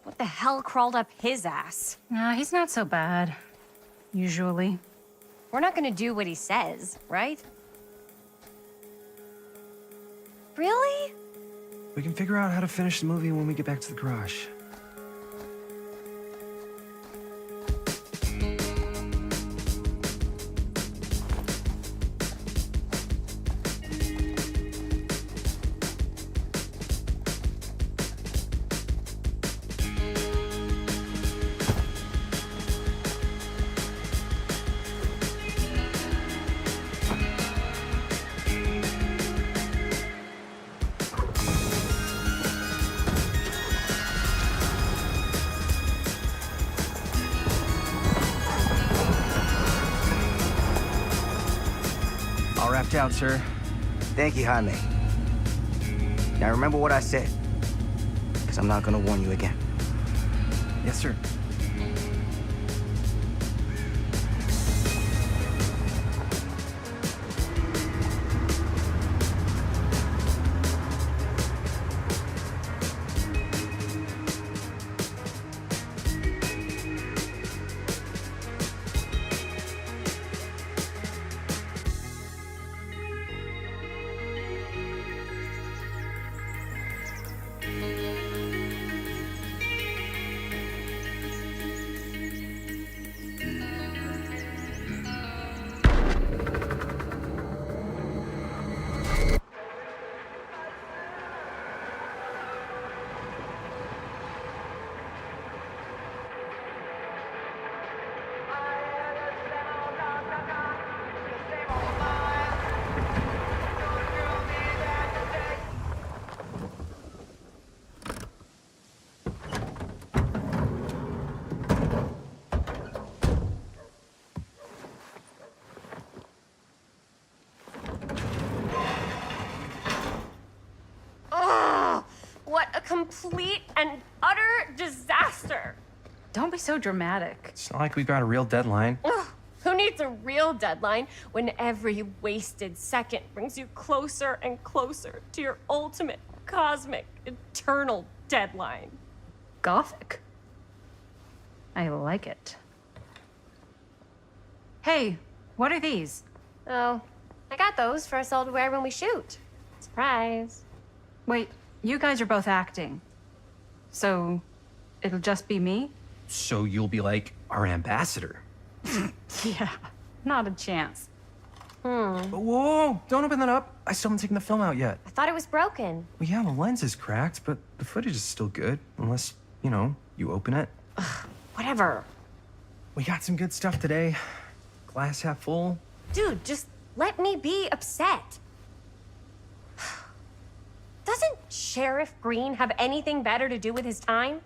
What the hell crawled up his ass? Nah, he's not so bad. Usually. We're not gonna do what he says, right? Really? We can figure out how to finish the movie when we get back to the garage. All wrapped out, sir. Thank you, Jaime. Now remember what I said, because I'm not gonna warn you again. Yes, sir. Complete and utter disaster. Don't be so dramatic. It's not like we've got a real deadline. Ugh, who needs a real deadline when every wasted second brings you closer and closer to your ultimate, cosmic, eternal deadline? Gothic. I like it. Hey, what are these? Oh, I got those for us all to wear when we shoot. Surprise. Wait, you guys are both acting. So, It'll just be me? So you'll be like our ambassador. Yeah, not a chance. Whoa, whoa, don't open that up. I still haven't taken the film out yet. I thought it was broken. Well, yeah, the lens is cracked, but the footage is still good. Unless, you know, you open it. Whatever. We got some good stuff today. Glass half full. Dude, just let me be upset. Doesn't Sheriff Green have anything better to do with his time?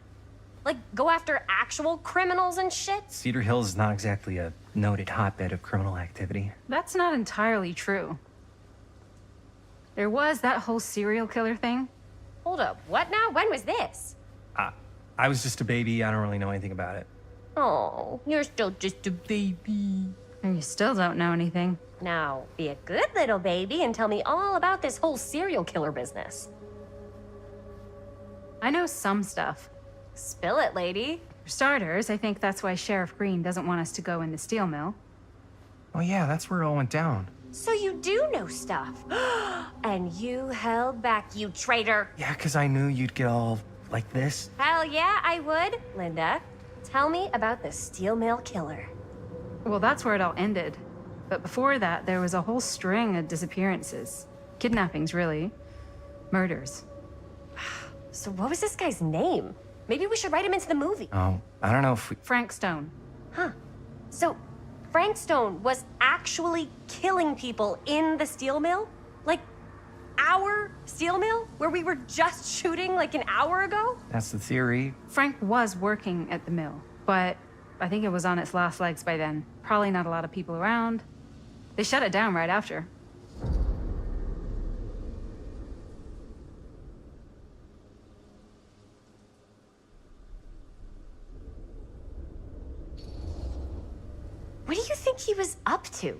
Like, go after actual criminals and shit? Cedar Hills is not exactly a noted hotbed of criminal activity. That's not entirely true. There was that whole serial killer thing. Hold up, what now? When was this? I was just a baby. I don't really know anything about it. Oh, you're still just a baby. And you still don't know anything. Now, be a good little baby and tell me all about this whole serial killer business. I know some stuff. Spill it, lady. For starters, I think that's why Sheriff Green doesn't want us to go in the steel mill. Oh yeah, that's where it all went down. So you do know stuff. And you held back, you traitor. Yeah, because I knew you'd get all like this. Hell yeah, I would. Linda, tell me about the steel mill killer. Well, that's where it all ended. But before that, there was a whole string of disappearances. Kidnappings, really. Murders. So what was this guy's name? Maybe we should write him into the movie. Oh, I don't know if we... Frank Stone. Huh. So Frank Stone was actually killing people in the steel mill? Like, our steel mill? Where we were just shooting like an hour ago? That's the theory. Frank was working at the mill, but I think it was on its last legs by then. Probably not a lot of people around. They shut it down right after. What do you think he was up to?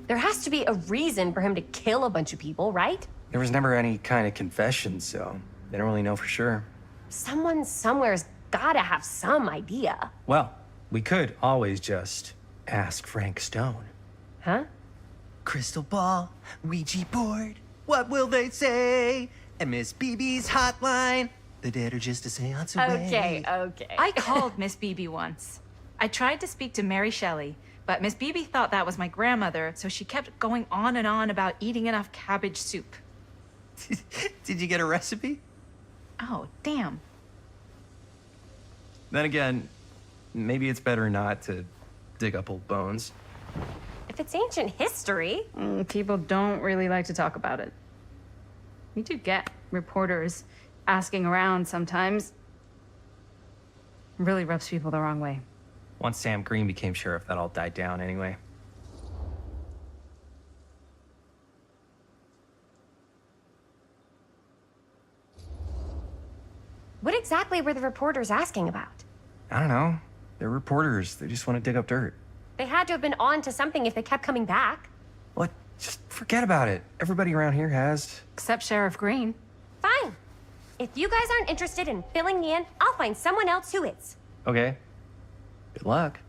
There has to be a reason for him to kill a bunch of people, right? There was never any kind of confession, so they don't really know for sure. Someone somewhere's gotta have some idea. Well, we could always just ask Frank Stone. Huh? Crystal ball, Ouija board, what will they say? And Miss BB's hotline, the dead are just a seance away. Okay. I called Miss BB once. I tried to speak to Mary Shelley, but Miss BB thought that was my grandmother, so she kept going on and on about eating enough cabbage soup. Did you get a recipe? Oh, damn. Then again, maybe it's better not to dig up old bones. If it's ancient history. People don't really like to talk about it. We do get reporters asking around sometimes. It really rubs people the wrong way. Once Sam Green became sheriff, that all died down anyway. What exactly were the reporters asking about? I don't know. They're reporters. They just want to dig up dirt. They had to have been on to something if they kept coming back. What? Just forget about it. Everybody around here has. Except Sheriff Green. Fine. If you guys aren't interested in filling me in, I'll find someone else who is. Okay. Good luck.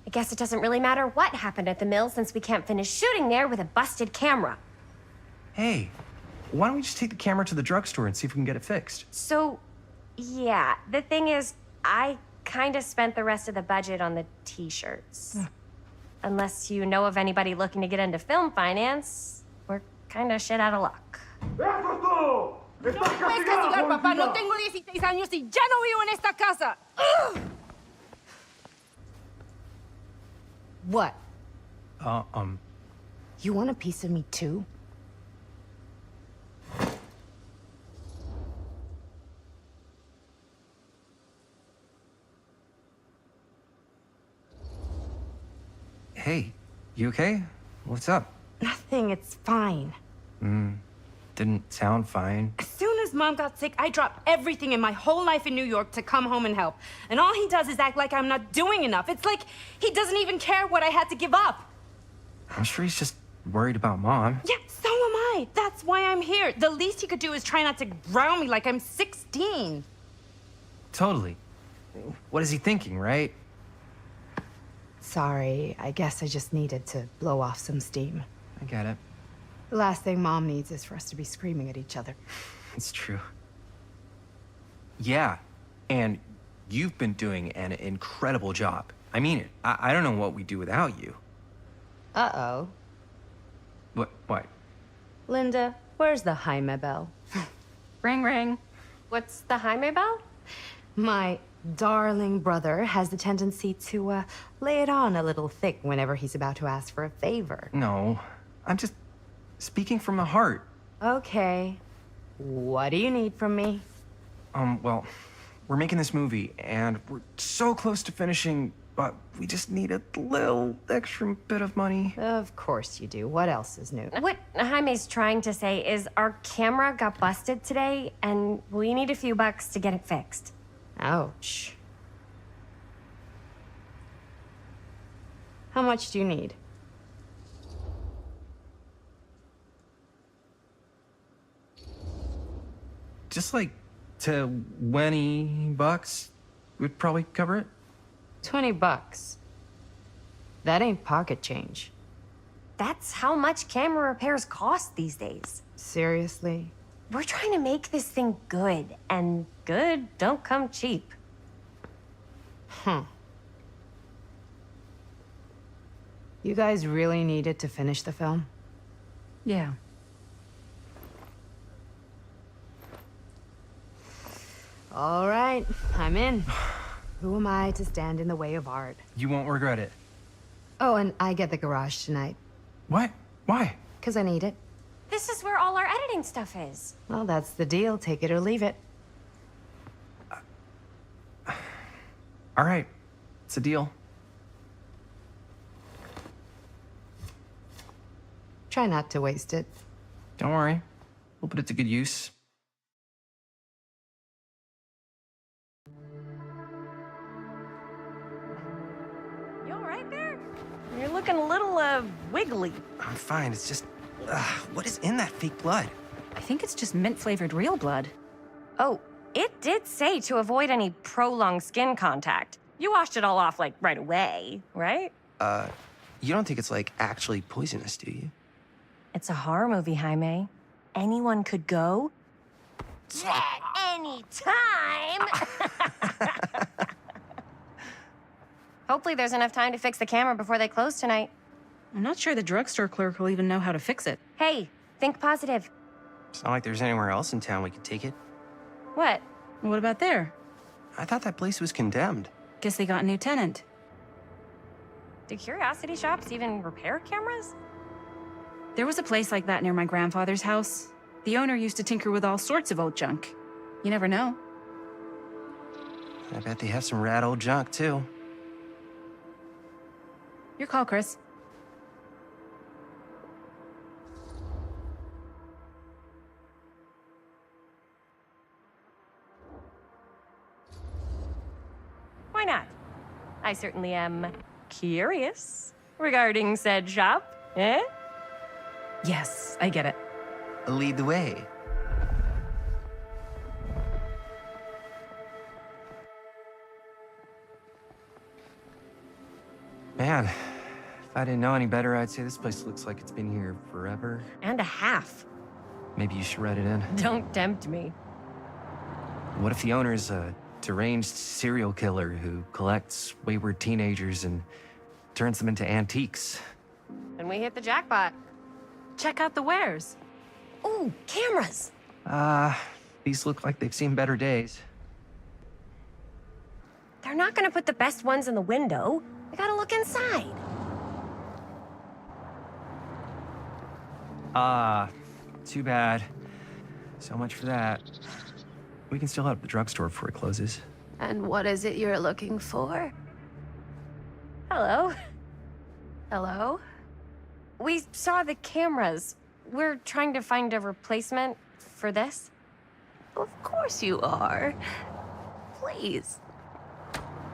I guess it doesn't really matter what happened at the mill since we can't finish shooting there with a busted camera. Hey, why don't we just take the camera to the drugstore and see if we can get it fixed? So, yeah, the thing is, I kind of spent the rest of the budget on the t-shirts. Unless you know of anybody looking to get into film finance, we're kind of shit out of luck. ¡Eso es todo! ¡Estás castigado, papá! ¡No tengo 16 años y ya no vivo en esta casa! ¡Ugh! What? You want a piece of me too? Hey, you okay? What's up? Nothing, it's fine. Didn't sound fine. As soon as Mom got sick, I dropped everything in my whole life in New York to come home and help. And all he does is act like I'm not doing enough. It's like he doesn't even care what I had to give up. I'm sure he's just worried about Mom. Yeah, so am I. That's why I'm here. The least he could do is try not to ground me like I'm 16. Totally. What is he thinking, right? Sorry, I guess I just needed to blow off some steam. I get it. The last thing Mom needs is for us to be screaming at each other. It's true. Yeah, and you've been doing an incredible job. I mean it. I don't know what we'd do without you. Uh-oh. What? Linda, where's the Jaime bell? Ring, ring. What's the Jaime bell? My darling brother has the tendency to, lay it on a little thick whenever he's about to ask for a favor. No, I'm just speaking from the heart. Okay. What do you need from me? Well, we're making this movie, and we're so close to finishing, but we just need a little extra bit of money. Of course you do. What else is new? What Jaime's trying to say is our camera got busted today, and we need a few bucks to get it fixed. Ouch. How much do you need? Just like $20 would probably cover it. $20. That ain't pocket change. That's how much camera repairs cost these days. Seriously? We're trying to make this thing good, and good don't come cheap. You guys really needed to finish the film? Yeah. All right, I'm in. Who am I to stand in the way of art? You won't regret it. Oh, and I get the garage tonight. What? Why? 'Cause I need it. This is where all our editing stuff is. Well, that's the deal. Take it or leave it. All right, it's a deal. Try not to waste it. Don't worry, we'll put it to good use. You all right there? You're looking a little, wiggly. I'm fine. It's just, what is in that fake blood? I think it's just mint-flavored real blood. Oh, it did say to avoid any prolonged skin contact. You washed it all off, like, right away, right? You don't think it's, like, actually poisonous, do you? It's a horror movie, Jaime. Anyone could go. At any time! Hopefully there's enough time to fix the camera before they close tonight. I'm not sure the drugstore clerk will even know how to fix it. Hey, think positive. It's not like there's anywhere else in town we could take it. What? What about there? I thought that place was condemned. Guess they got a new tenant. Do curiosity shops even repair cameras? There was a place like that near my grandfather's house. The owner used to tinker with all sorts of old junk. You never know. I bet they have some rad old junk, too. Your call, Chris. Why not? I certainly am curious regarding said shop, eh? Yes, I get it. Lead the way. Man, if I didn't know any better, I'd say this place looks like it's been here forever. And a half. Maybe you should write it in. Don't tempt me. What if the owner's a deranged serial killer who collects wayward teenagers and turns them into antiques? And we hit the jackpot. Check out the wares. Ooh, cameras. These look like they've seen better days. They're not gonna put the best ones in the window. I gotta look inside. Too bad. So much for that. We can still head up the drugstore before it closes. And what is it you're looking for? Hello. Hello? We saw the cameras. We're trying to find a replacement for this. Of course you are. Please.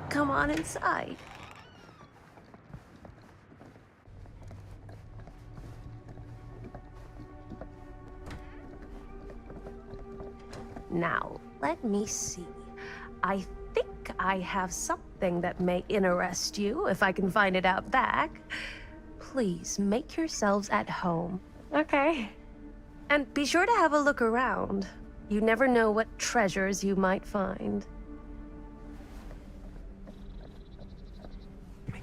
Come on inside. Now, let me see. I think I have something that may interest you, if I can find it out back. Please make yourselves at home. Okay. And be sure to have a look around. You never know what treasures you might find.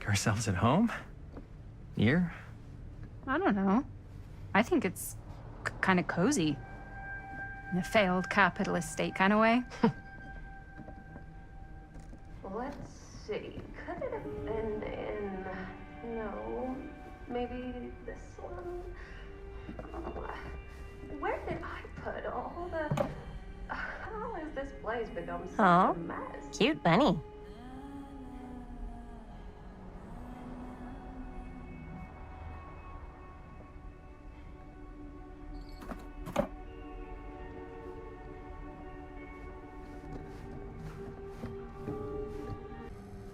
make ourselves at home? Here? I don't know. I think it's kind of cozy. In a failed capitalist state kind of way. Let's see. Could it have been in... No. Maybe this one? Where did I put all the... How has this place become such a mess? Cute bunny.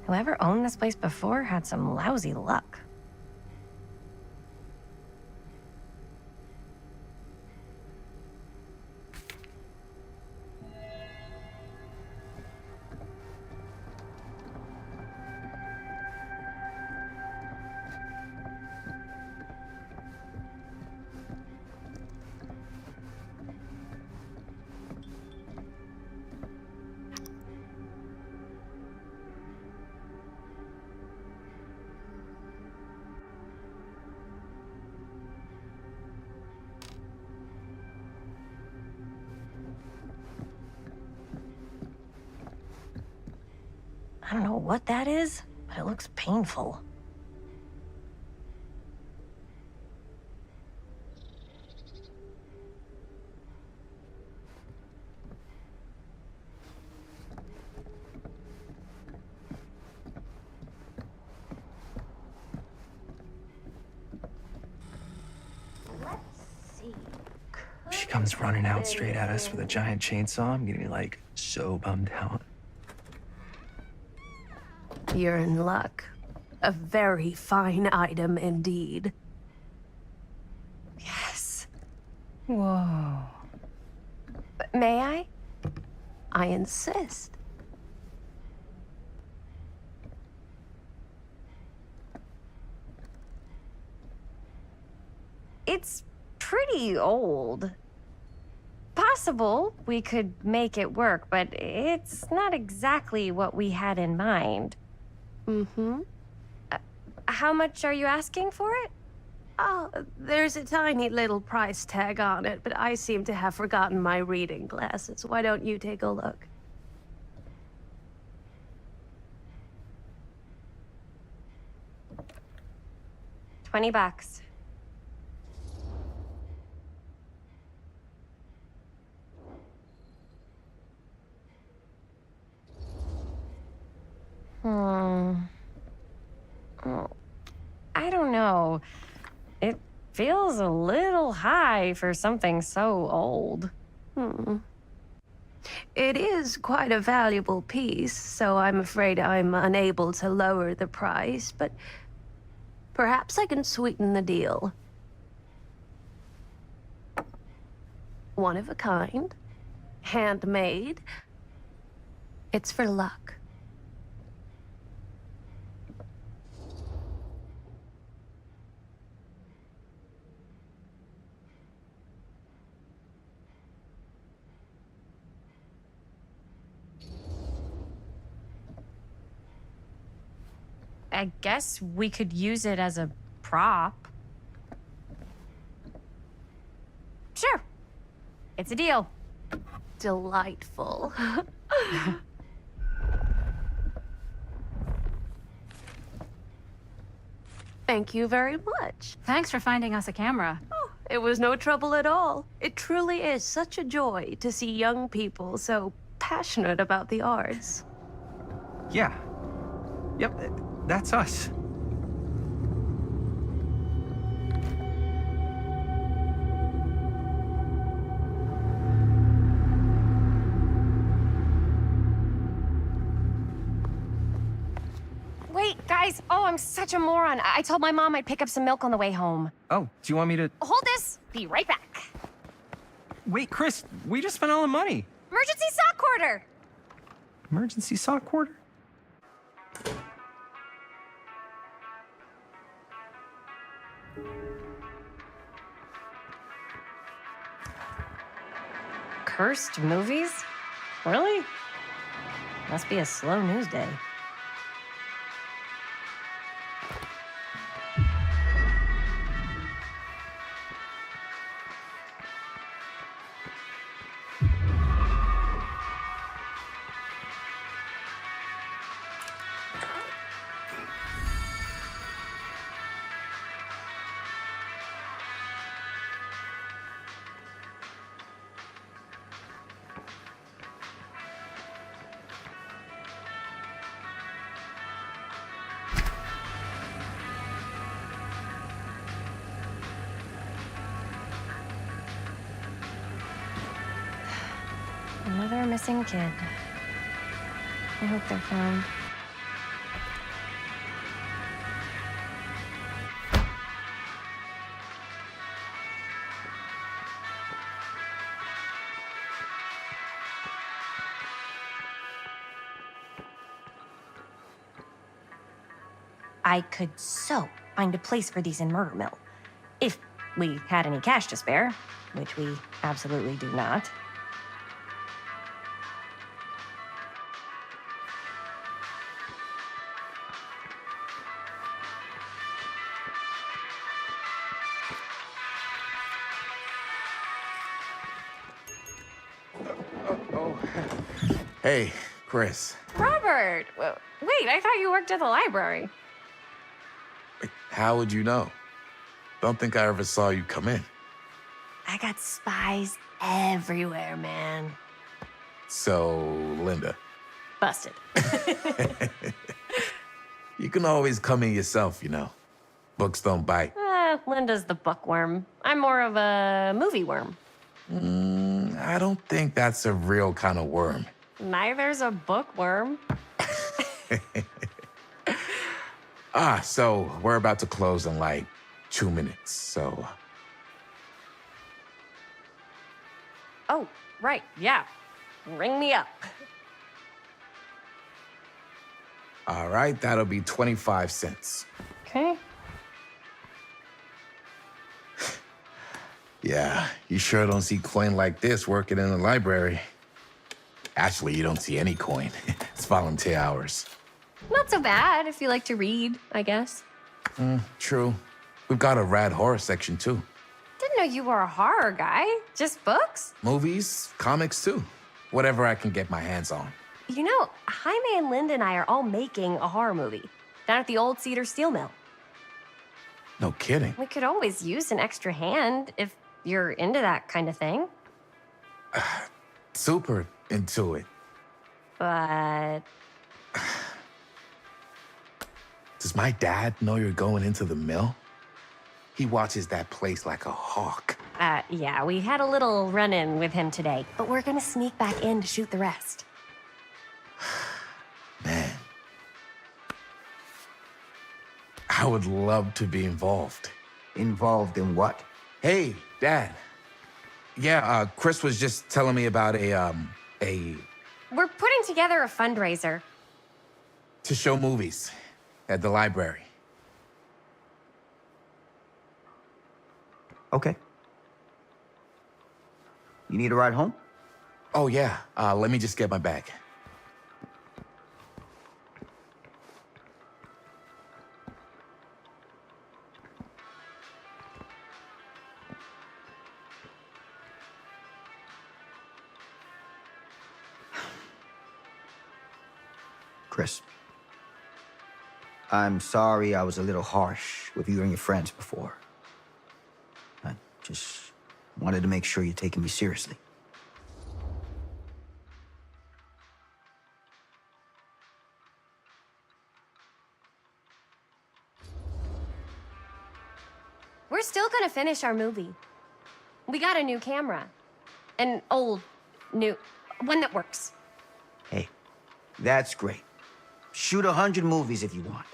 Whoever owned this place before had some lousy luck. I don't know what that is, but it looks painful. Let's see. She comes running out straight at us with a giant chainsaw. I'm getting like so bummed out. You're in luck. A very fine item indeed. Yes. Whoa. May I? I insist. It's pretty old. Possible we could make it work, but it's not exactly what we had in mind. Mm-hmm. How much are you asking for it? Oh, there's a tiny little price tag on it, but I seem to have forgotten my reading glasses. Why don't you take a look? $20. I don't know. It feels a little high for something so old. It is quite a valuable piece, so I'm afraid I'm unable to lower the price, but perhaps I can sweeten the deal. One of a kind, handmade. It's for luck. I guess we could use it as a prop. Sure. It's a deal. Delightful. Thank you very much. Thanks for finding us a camera. Oh, it was no trouble at all. It truly is such a joy to see young people so passionate about the arts. Yeah. Yep, that's us. Wait, guys. Oh, I'm such a moron. I told my mom I'd pick up some milk on the way home. Oh, do you want me to... Hold this. Be right back. Wait, Chris, we just spent all the money. Emergency sock quarter. Emergency sock quarter? Cursed movies? Really? Must be a slow news day. missing kid. I hope they're found. I could so find a place for these in Murder Mill. If we had any cash to spare, which we absolutely do not. Hey, Chris. Robert! Wait, I thought you worked at the library. How would you know? Don't think I ever saw you come in. I got spies everywhere, man. So, Linda. Busted. You can always come in yourself, you know. Books don't bite. Linda's the bookworm. I'm more of a movie worm. I don't think that's a real kind of worm. Neither's a bookworm. So we're about to close in like 2 minutes, so... Oh, right, yeah. Ring me up. All right, that'll be 25 cents. Okay. Yeah, you sure don't see coin like this working in the library. Actually, you don't see any coin. It's volunteer hours. Not so bad if you like to read, I guess. True. We've got a rad horror section, too. Didn't know you were a horror guy. Just books? Movies, comics, too. Whatever I can get my hands on. You know, Jaime and Linda and I are all making a horror movie down at the old Cedar Steel Mill. No kidding. We could always use an extra hand if you're into that kind of thing. Super into it. But... Does my dad know you're going into the mill? He watches that place like a hawk. Yeah, we had a little run-in with him today, but we're gonna sneak back in to shoot the rest. Man. I would love to be involved. Involved in what? Hey, Dad. Yeah, Chris was just telling me about a... We're putting together a fundraiser. to show movies at the library. Okay. You need a ride home? Oh, yeah. Let me just get my bag. Chris, I'm sorry I was a little harsh with you and your friends before. I just wanted to make sure you're taking me seriously. We're still gonna finish our movie. We got a new camera. An old, new, one that works. Hey, that's great. Shoot 100 movies if you want.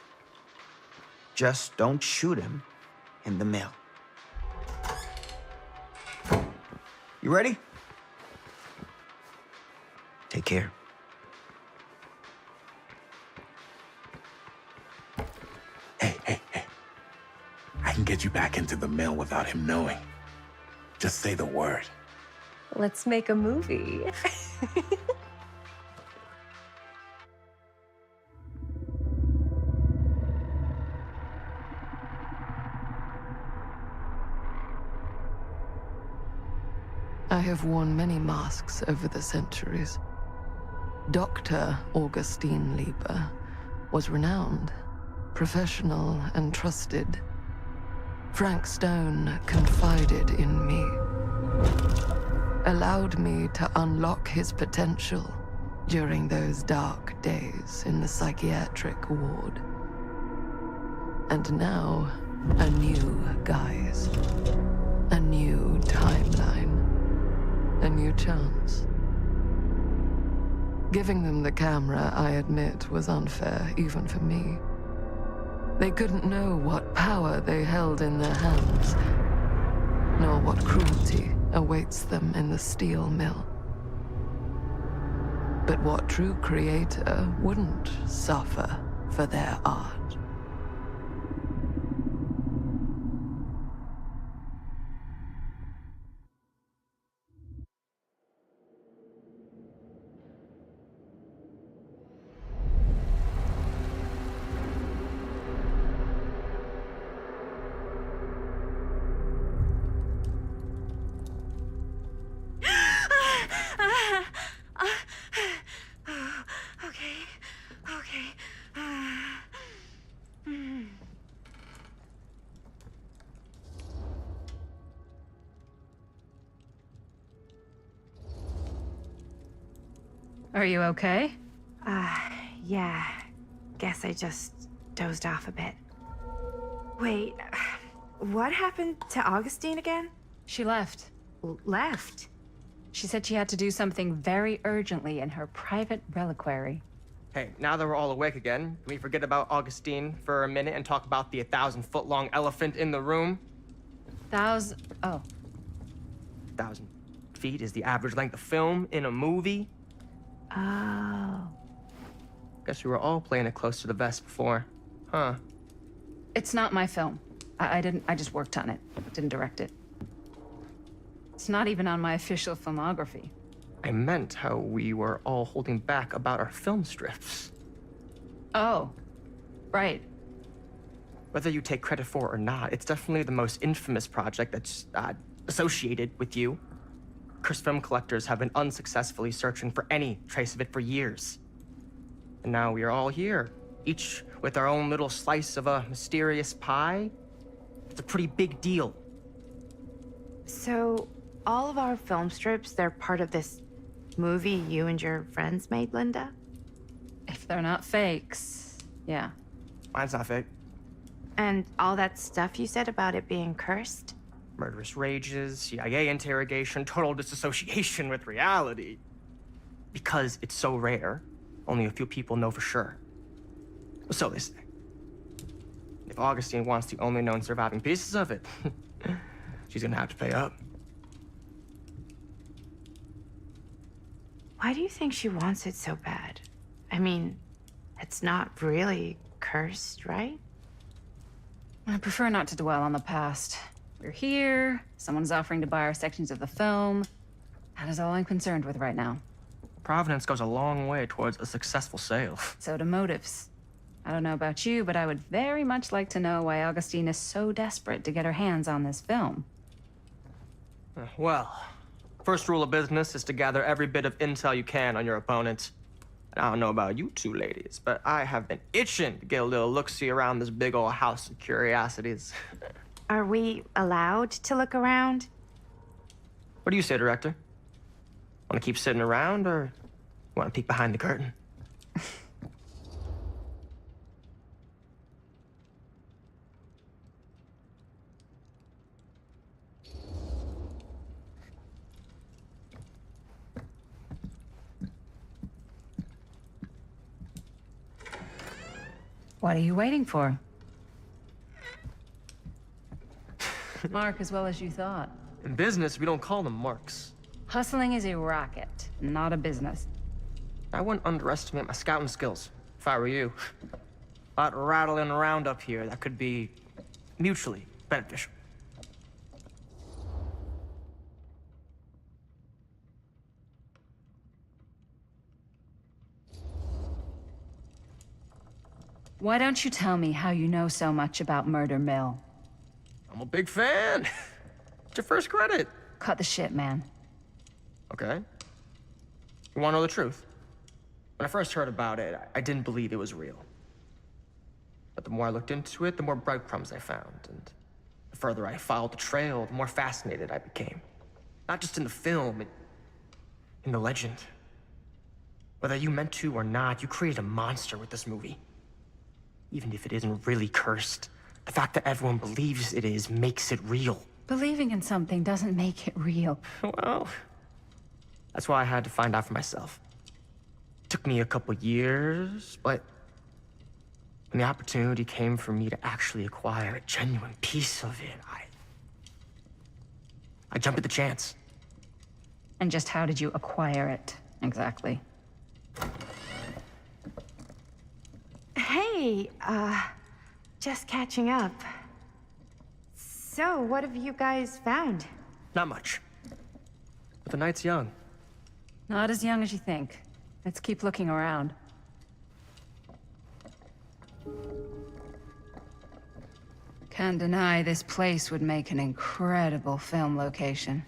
Just don't shoot them in the mill. You ready? Take care. Hey. I can get you back into the mill without him knowing. Just say the word. Let's make a movie. I have worn many masks over the centuries. Dr. Augustine Lieber was renowned, professional, and trusted. Frank Stone confided in me, allowed me to unlock his potential during those dark days in the psychiatric ward. And now, a new guise, a new timeline. A new chance. Giving them the camera, I admit, was unfair, even for me. They couldn't know what power they held in their hands, nor what cruelty awaits them in the steel mill. But what true creator wouldn't suffer for their art? Are you okay? Yeah. Guess I just dozed off a bit. Wait, what happened to Augustine again? She left. Left? She said she had to do something very urgently in her private reliquary. Hey, now that we're all awake again, can we forget about Augustine for a minute and talk about the 1,000-foot-long elephant in the room? Oh. 1,000 feet is the average length of film in a movie. Oh. Guess we were all playing it close to the vest before, huh? It's not my film. I just worked on it. Didn't direct it. It's not even on my official filmography. I meant how we were all holding back about our film strips. Oh, right. Whether you take credit for it or not, it's definitely the most infamous project that's associated with you. Cursed film collectors have been unsuccessfully searching for any trace of it for years. And now we are all here, each with our own little slice of a mysterious pie. It's a pretty big deal. So, all of our film strips, they're part of this movie you and your friends made, Linda? If they're not fakes, yeah. Mine's not fake. And all that stuff you said about it being cursed? Murderous rages, CIA interrogation, total disassociation with reality. Because it's so rare, only a few people know for sure. So they say. If Augustine wants the only known surviving pieces of it, she's gonna have to pay up. Why do you think she wants it so bad? I mean, it's not really cursed, right? I prefer not to dwell on the past. We're here, someone's offering to buy our sections of the film. That is all I'm concerned with right now. Providence goes a long way towards a successful sale. So do motives. I don't know about you, but I would very much like to know why Augustine is so desperate to get her hands on this film. Well, first rule of business is to gather every bit of intel you can on your opponent. And I don't know about you two ladies, but I have been itching to get a little look-see around this big old house of curiosities. Are we allowed to look around? What do you say, director? Want to keep sitting around, or want to peek behind the curtain? What are you waiting for? Mark as well as you thought. In business, we don't call them marks. Hustling is a racket, not a business. I wouldn't underestimate my scouting skills, if I were you. A lot rattling around up here that could be mutually beneficial. Why don't you tell me how you know so much about Murder Mill? I'm a big fan. It's your first credit. Cut the shit, man. Okay. You want to know the truth? When I first heard about it, I didn't believe it was real. But the more I looked into it, the more breadcrumbs I found. And the further I followed the trail, the more fascinated I became. Not just in the film, in the legend. Whether you meant to or not, you created a monster with this movie. Even if it isn't really cursed, the fact that everyone believes it is makes it real. Believing in something doesn't make it real. Well, that's why I had to find out for myself. Took me a couple years, but when the opportunity came for me to actually acquire a genuine piece of it, I jumped at the chance. And just how did you acquire it, exactly? Hey, just catching up. So, what have you guys found? Not much. But the night's young. Not as young as you think. Let's keep looking around. Can't deny this place would make an incredible film location.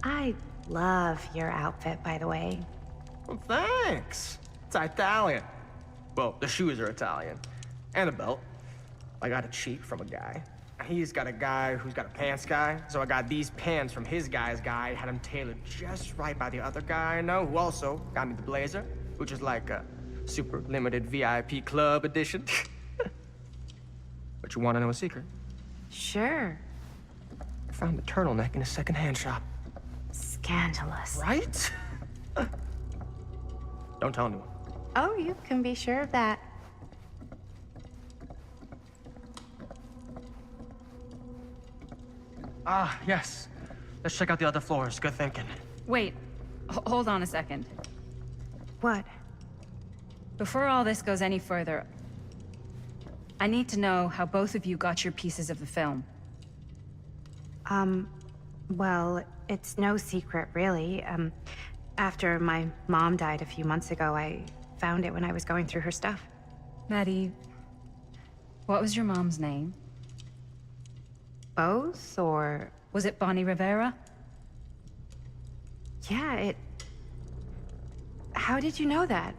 I love your outfit, by the way. Well, thanks. It's Italian. Well, the shoes are Italian. And a belt. I got a cheat from a guy. He's got a guy who's got a pants guy, so I got these pants from his guy's guy, had them tailored just right by the other guy I know, who also got me the blazer, which is like a super limited VIP club edition. But you want to know a secret? Sure. I found the turtleneck in a secondhand shop. Scandalous. Right? Don't tell anyone. Oh, you can be sure of that. Ah, yes. Let's check out the other floors. Good thinking. Wait, hold on a second. What? Before all this goes any further, I need to know how both of you got your pieces of the film. Well, it's no secret, really. After my mom died a few months ago, I found it when I was going through her stuff. Maddie, what was your mom's name? Both, or... Was it Bonnie Rivera? Yeah, it... How did you know that?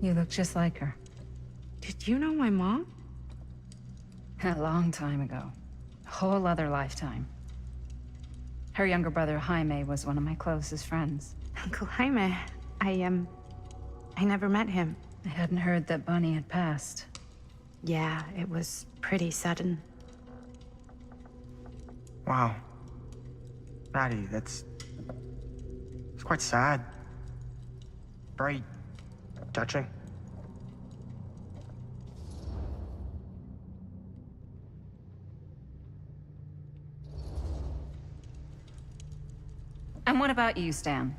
You look just like her. Did you know my mom? A long time ago. A whole other lifetime. Her younger brother, Jaime, was one of my closest friends. Uncle Jaime, I never met him. I hadn't heard that Bonnie had passed. Yeah, it was pretty sudden. Wow. Maddie, it's quite sad. Very touching. And what about you, Stan?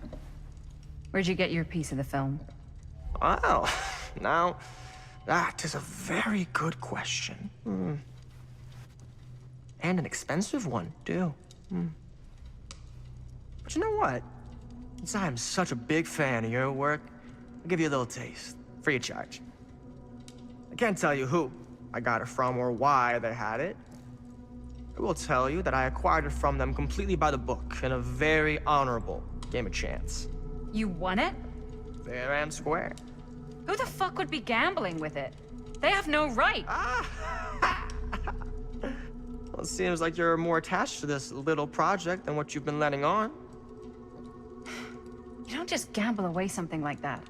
Where'd you get your piece of the film? Well, now, that is a very good question. And an expensive one, too. But you know what? Since I am such a big fan of your work, I'll give you a little taste, free of charge. I can't tell you who I got it from or why they had it. I will tell you that I acquired it from them completely by the book in a very honorable game of chance. You won it? Fair and square. Who the fuck would be gambling with it? They have no right. Well, it seems like you're more attached to this little project than what you've been letting on. You don't just gamble away something like that.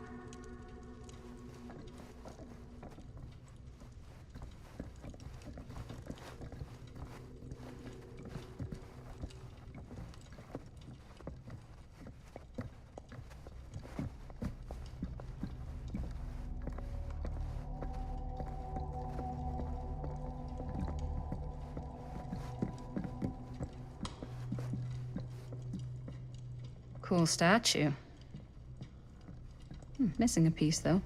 Cool statue. Missing a piece, though.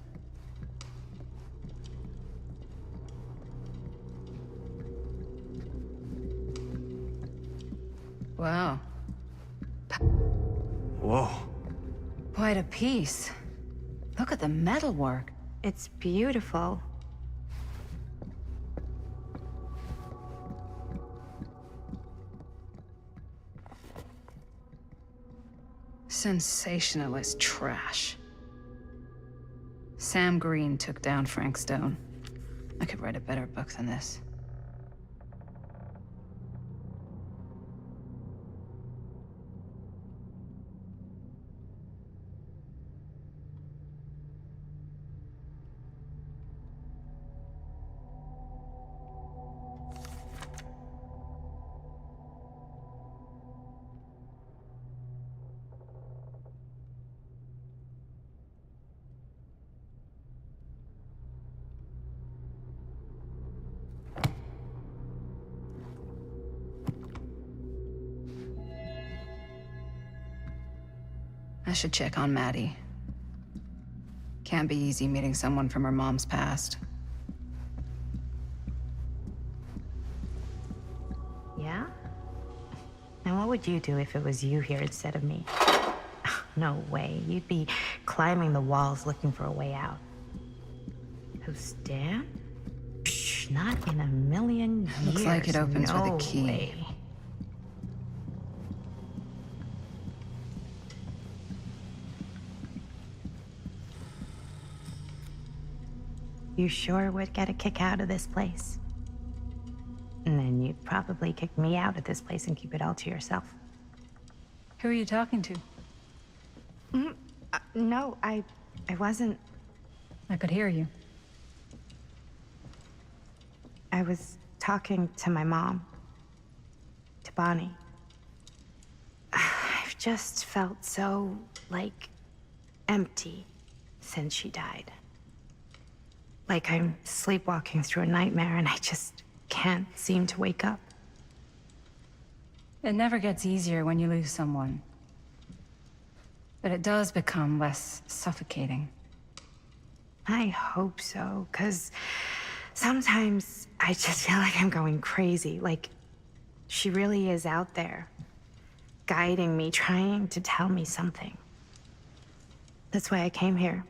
Wow. Whoa. Quite a piece. Look at the metalwork. It's beautiful. Sensationalist trash. Sam Green took down Frank Stone. I could write a better book than this. I should check on Maddie. Can't be easy meeting someone from her mom's past. Yeah? And what would you do if it was you here instead of me? No way. You'd be climbing the walls looking for a way out. Who's Dan? Psh, not in a million years. Looks like it opens with a key. Way. You sure would get a kick out of this place. And then you'd probably kick me out of this place and keep it all to yourself. Who are you talking to? No, I wasn't. I could hear you. I was talking to my mom. To Bonnie. I've just felt so, like, empty since she died. Like I'm sleepwalking through a nightmare and I just can't seem to wake up. It never gets easier when you lose someone. But it does become less suffocating. I hope so, 'cause sometimes I just feel like I'm going crazy. Like, she really is out there, guiding me, trying to tell me something. That's why I came here.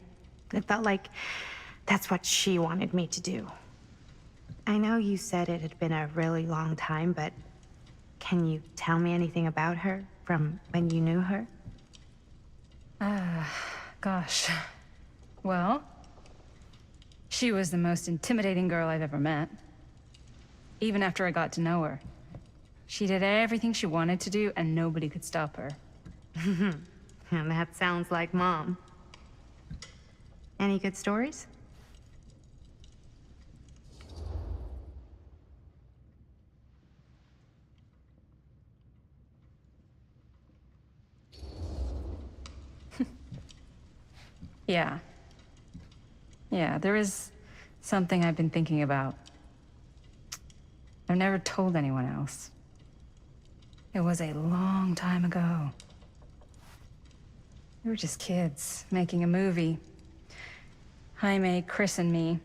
It felt like that's what she wanted me to do. I know you said it had been a really long time, but can you tell me anything about her from when you knew her? Gosh. Well, she was the most intimidating girl I've ever met. Even after I got to know her. She did everything she wanted to do, and nobody could stop her. And that sounds like Mom. Any good stories? Yeah, there is something I've been thinking about. I've never told anyone else. It was a long time ago. We were just kids, making a movie. Jaime, Chris, and me.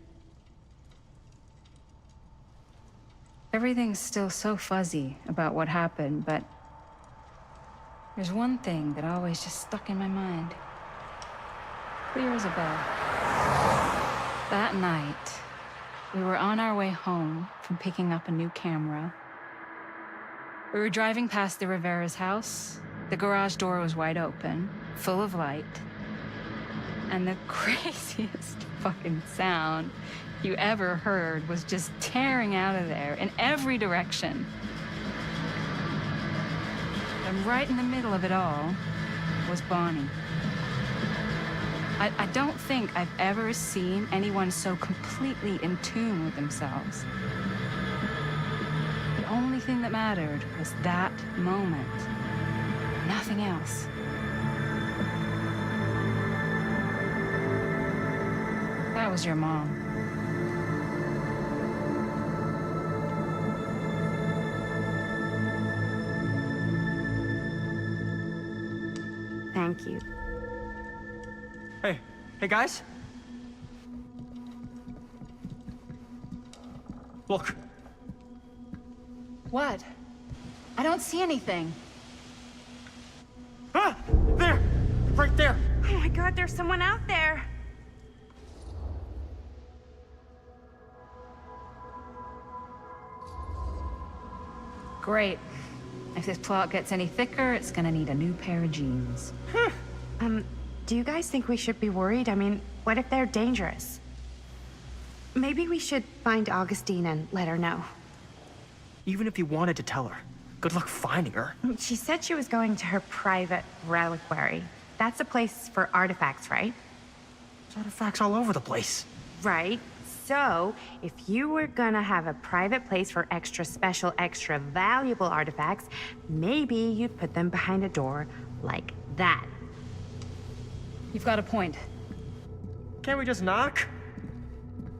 Everything's still so fuzzy about what happened, but there's one thing that always just stuck in my mind. Clear as a bell. That night, we were on our way home from picking up a new camera. We were driving past the Rivera's house. The garage door was wide open, full of light. And the craziest fucking sound you ever heard was just tearing out of there in every direction. And right in the middle of it all was Bonnie. I don't think I've ever seen anyone so completely in tune with themselves. The only thing that mattered was that moment. Nothing else. That was your mom. Thank you. Hey guys. Look. What? I don't see anything. Ah! There! Right there! Oh my God, there's someone out there! Great. If this plot gets any thicker, it's gonna need a new pair of jeans. Do you guys think we should be worried? I mean, what if they're dangerous? Maybe we should find Augustine and let her know. Even if you wanted to tell her, good luck finding her. She said she was going to her private reliquary. That's a place for artifacts, right? There's artifacts all over the place. Right. So, if you were gonna have a private place for extra special, extra valuable artifacts, maybe you'd put them behind a door like that. You've got a point. Can't we just knock?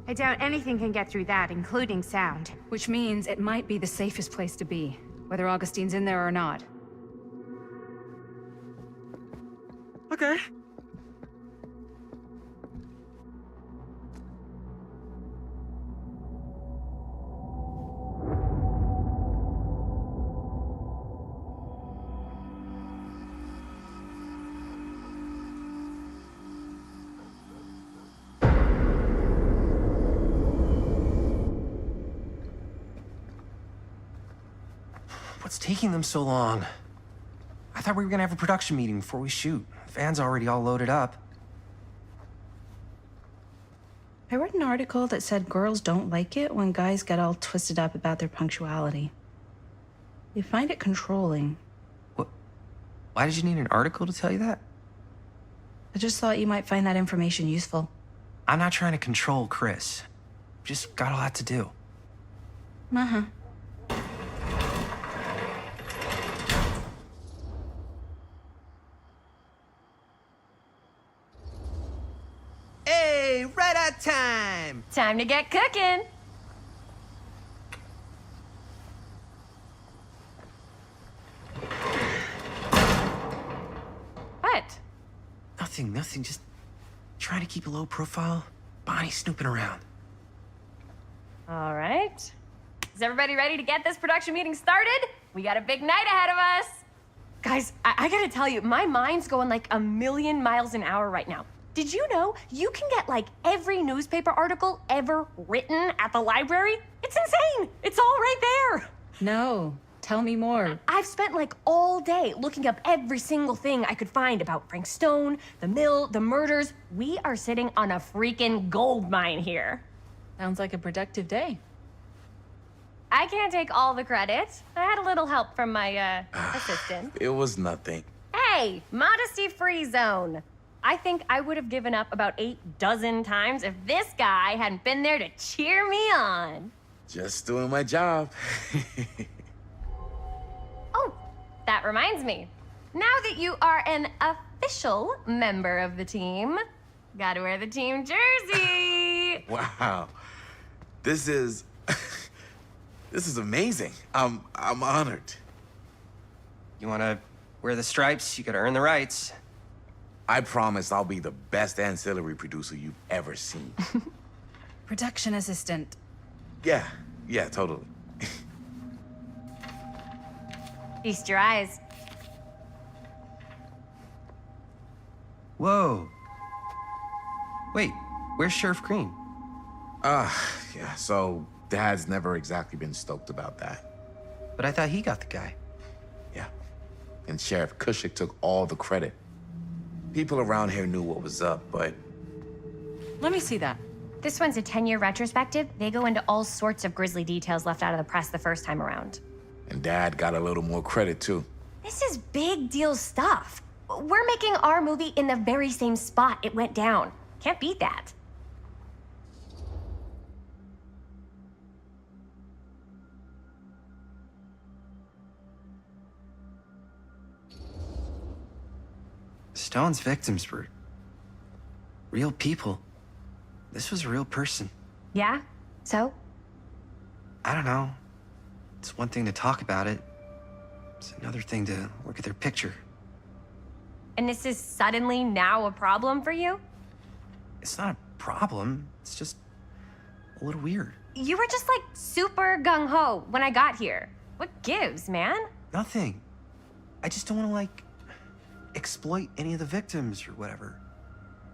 I doubt anything can get through that, including sound. Which means it might be the safest place to be, whether Augustine's in there or not. Okay. What's taking them so long? I thought we were gonna have a production meeting before we shoot. Van's already all loaded up. I read an article that said girls don't like it when guys get all twisted up about their punctuality. They find it controlling. What? Why did you need an article to tell you that? I just thought you might find that information useful. I'm not trying to control Chris. Just got a lot to do. Uh-huh. Hey, right on time! Time to get cooking. What? Nothing. Just trying to keep a low profile. Bonnie snooping around. All right. Is everybody ready to get this production meeting started? We got a big night ahead of us. Guys, I gotta tell you, my mind's going like a million miles an hour right now. Did you know you can get like every newspaper article ever written at the library? It's insane. It's all right there. No. Tell me more. I've spent like all day looking up every single thing I could find about Frank Stone, the mill, the murders. We are sitting on a freaking gold mine here. Sounds like a productive day. I can't take all the credit. I had a little help from my assistant. It was nothing. Hey, modesty-free zone. I think I would have given up about 8 dozen times if this guy hadn't been there to cheer me on. Just doing my job. Oh, that reminds me. Now that you are an official member of the team, gotta wear the team jersey. Wow. This is amazing. I'm honored. You wanna wear the stripes? You gotta earn the rights. I promise I'll be the best ancillary producer you've ever seen. Production assistant. Yeah, totally. Feast your eyes. Whoa. Wait, where's Sheriff Green? Yeah, so Dad's never exactly been stoked about that. But I thought he got the guy. Yeah, and Sheriff Cushik took all the credit. People around here knew what was up, but... Let me see that. This one's a 10-year retrospective. They go into all sorts of grisly details left out of the press the first time around. And Dad got a little more credit, too. This is big deal stuff. We're making our movie in the very same spot it went down. Can't beat that. Stone's victims were real people. This was a real person. Yeah? So? I don't know. It's one thing to talk about it. It's another thing to look at their picture. And this is suddenly now a problem for you? It's not a problem. It's just a little weird. You were just like super gung-ho when I got here. What gives, man? Nothing. I just don't want to, like, exploit any of the victims or whatever.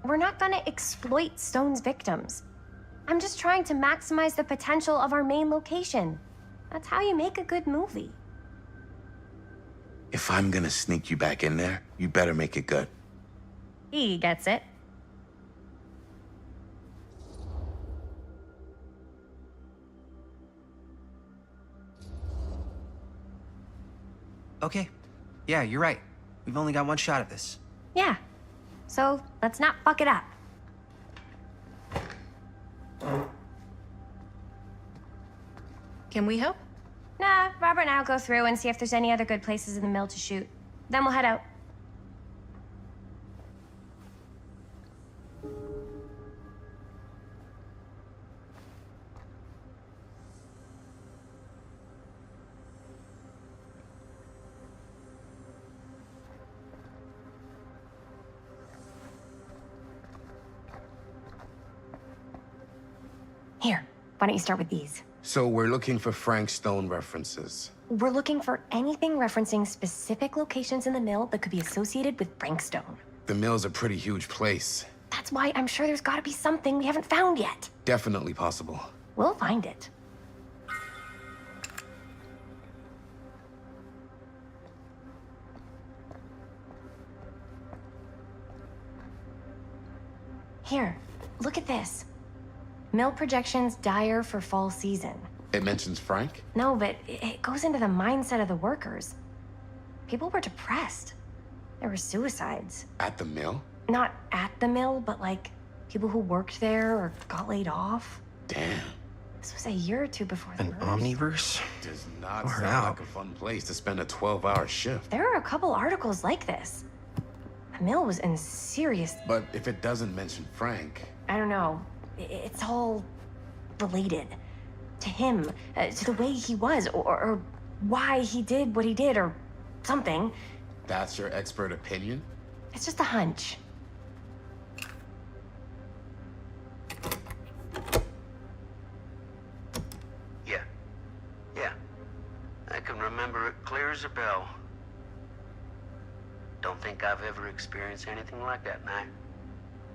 We're not gonna exploit Stone's victims. I'm just trying to maximize the potential of our main location. That's how you make a good movie. If I'm gonna sneak you back in there, you better make it good. He gets it. Okay. Yeah, you're right. We've only got one shot at this. Yeah. So let's not fuck it up. Can we help? Nah, Robert and I'll go through and see if there's any other good places in the mill to shoot. Then we'll head out. Why don't you start with these? So we're looking for Frank Stone references. We're looking for anything referencing specific locations in the mill that could be associated with Frank Stone. The mill's a pretty huge place. That's why I'm sure there's gotta be something we haven't found yet. Definitely possible. We'll find it. Here, look at this. Mill projections dire for fall season. It mentions Frank? No, but it goes into the mindset of the workers. People were depressed. There were suicides. At the mill? Not at the mill, but like people who worked there or got laid off. Damn. This was a year or two before the An omniverse? Does not Far sound out. like a fun place to spend a 12-hour shift. There are a couple articles like this. The mill was in serious... But if it doesn't mention Frank... I don't know. It's all related. To him, to the way he was, or why he did what he did, or something. That's your expert opinion? It's just a hunch. Yeah. I can remember it clear as a bell. Don't think I've ever experienced anything like that night.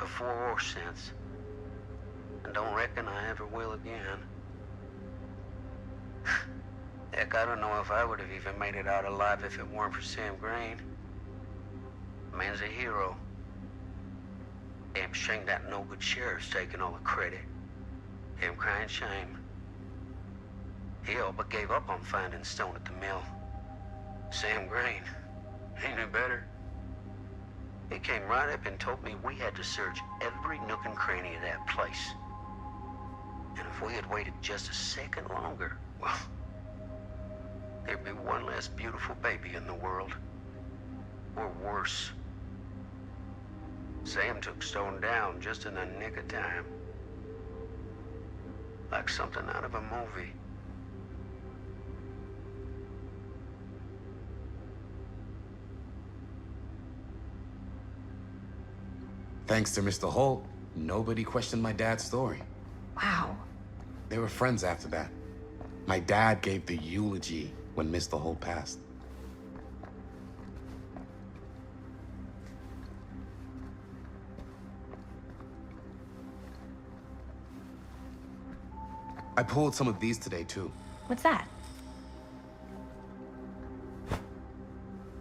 Before or since. And don't reckon I ever will again. Heck, I don't know if I would have even made it out alive if it weren't for Sam Green. Man's a hero. Damn shame that no-good sheriff's taking all the credit. Damn crying shame. He all but gave up on finding Stone at the mill. Sam Green, he knew better. He came right up and told me we had to search every nook and cranny of that place. And if we had waited just a second longer, well, there'd be one less beautiful baby in the world. Or worse. Sam took Stone down just in the nick of time. Like something out of a movie. Thanks to Mr. Holt, nobody questioned my dad's story. Wow. They were friends after that. My dad gave the eulogy when Mr. Holt passed. I pulled some of these today, too. What's that?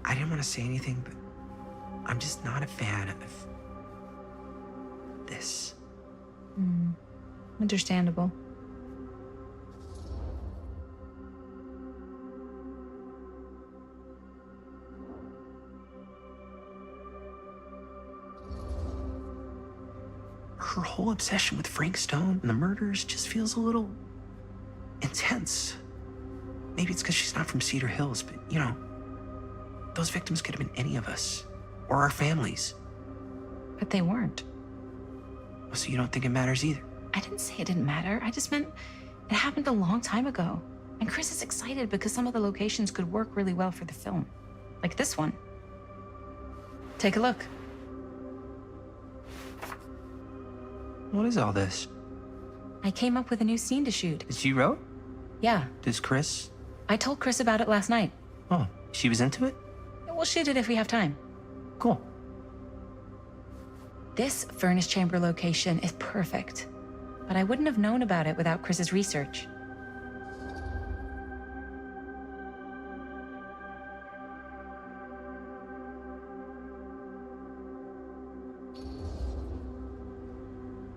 I didn't want to say anything, but I'm just not a fan of this. Understandable. Her whole obsession with Frank Stone and the murders just feels a little intense. Maybe it's because she's not from Cedar Hills, but you know, those victims could have been any of us or our families. But they weren't. So you don't think it matters either? I didn't say it didn't matter. I just meant it happened a long time ago. And Chris is excited because some of the locations could work really well for the film. Like this one. Take a look. What is all this? I came up with a new scene to shoot. That you wrote? Yeah. Does Chris? I told Chris about it last night. Oh, she was into it? We'll shoot it if we have time. Cool. This furnace chamber location is perfect. But I wouldn't have known about it without Chris's research.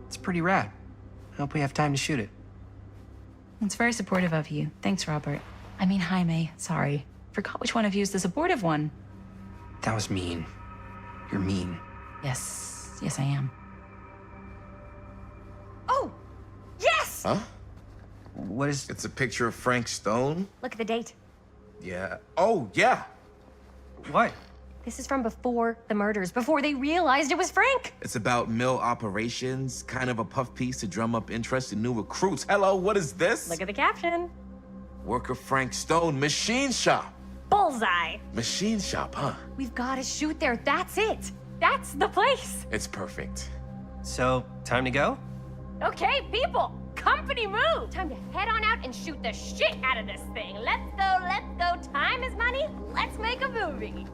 It's pretty rad. I hope we have time to shoot it. It's very supportive of you. Thanks, Robert. I mean, Jaime, sorry. Forgot which one of you is the supportive one. That was mean. You're mean. Yes, I am. Oh! Yes! Huh? What is... It's a picture of Frank Stone? Look at the date. Yeah. Oh, yeah. What? This is from before the murders, before they realized it was Frank. It's about mill operations, kind of a puff piece to drum up interest in new recruits. Hello, what is this? Look at the caption. Worker Frank Stone, machine shop. Bullseye. Machine shop, huh? We've got to shoot there. That's it. That's the place. It's perfect. So, time to go? Okay, people, company move! Time to head on out and shoot the shit out of this thing. Let's go, let's go. Time is money. Let's make a movie.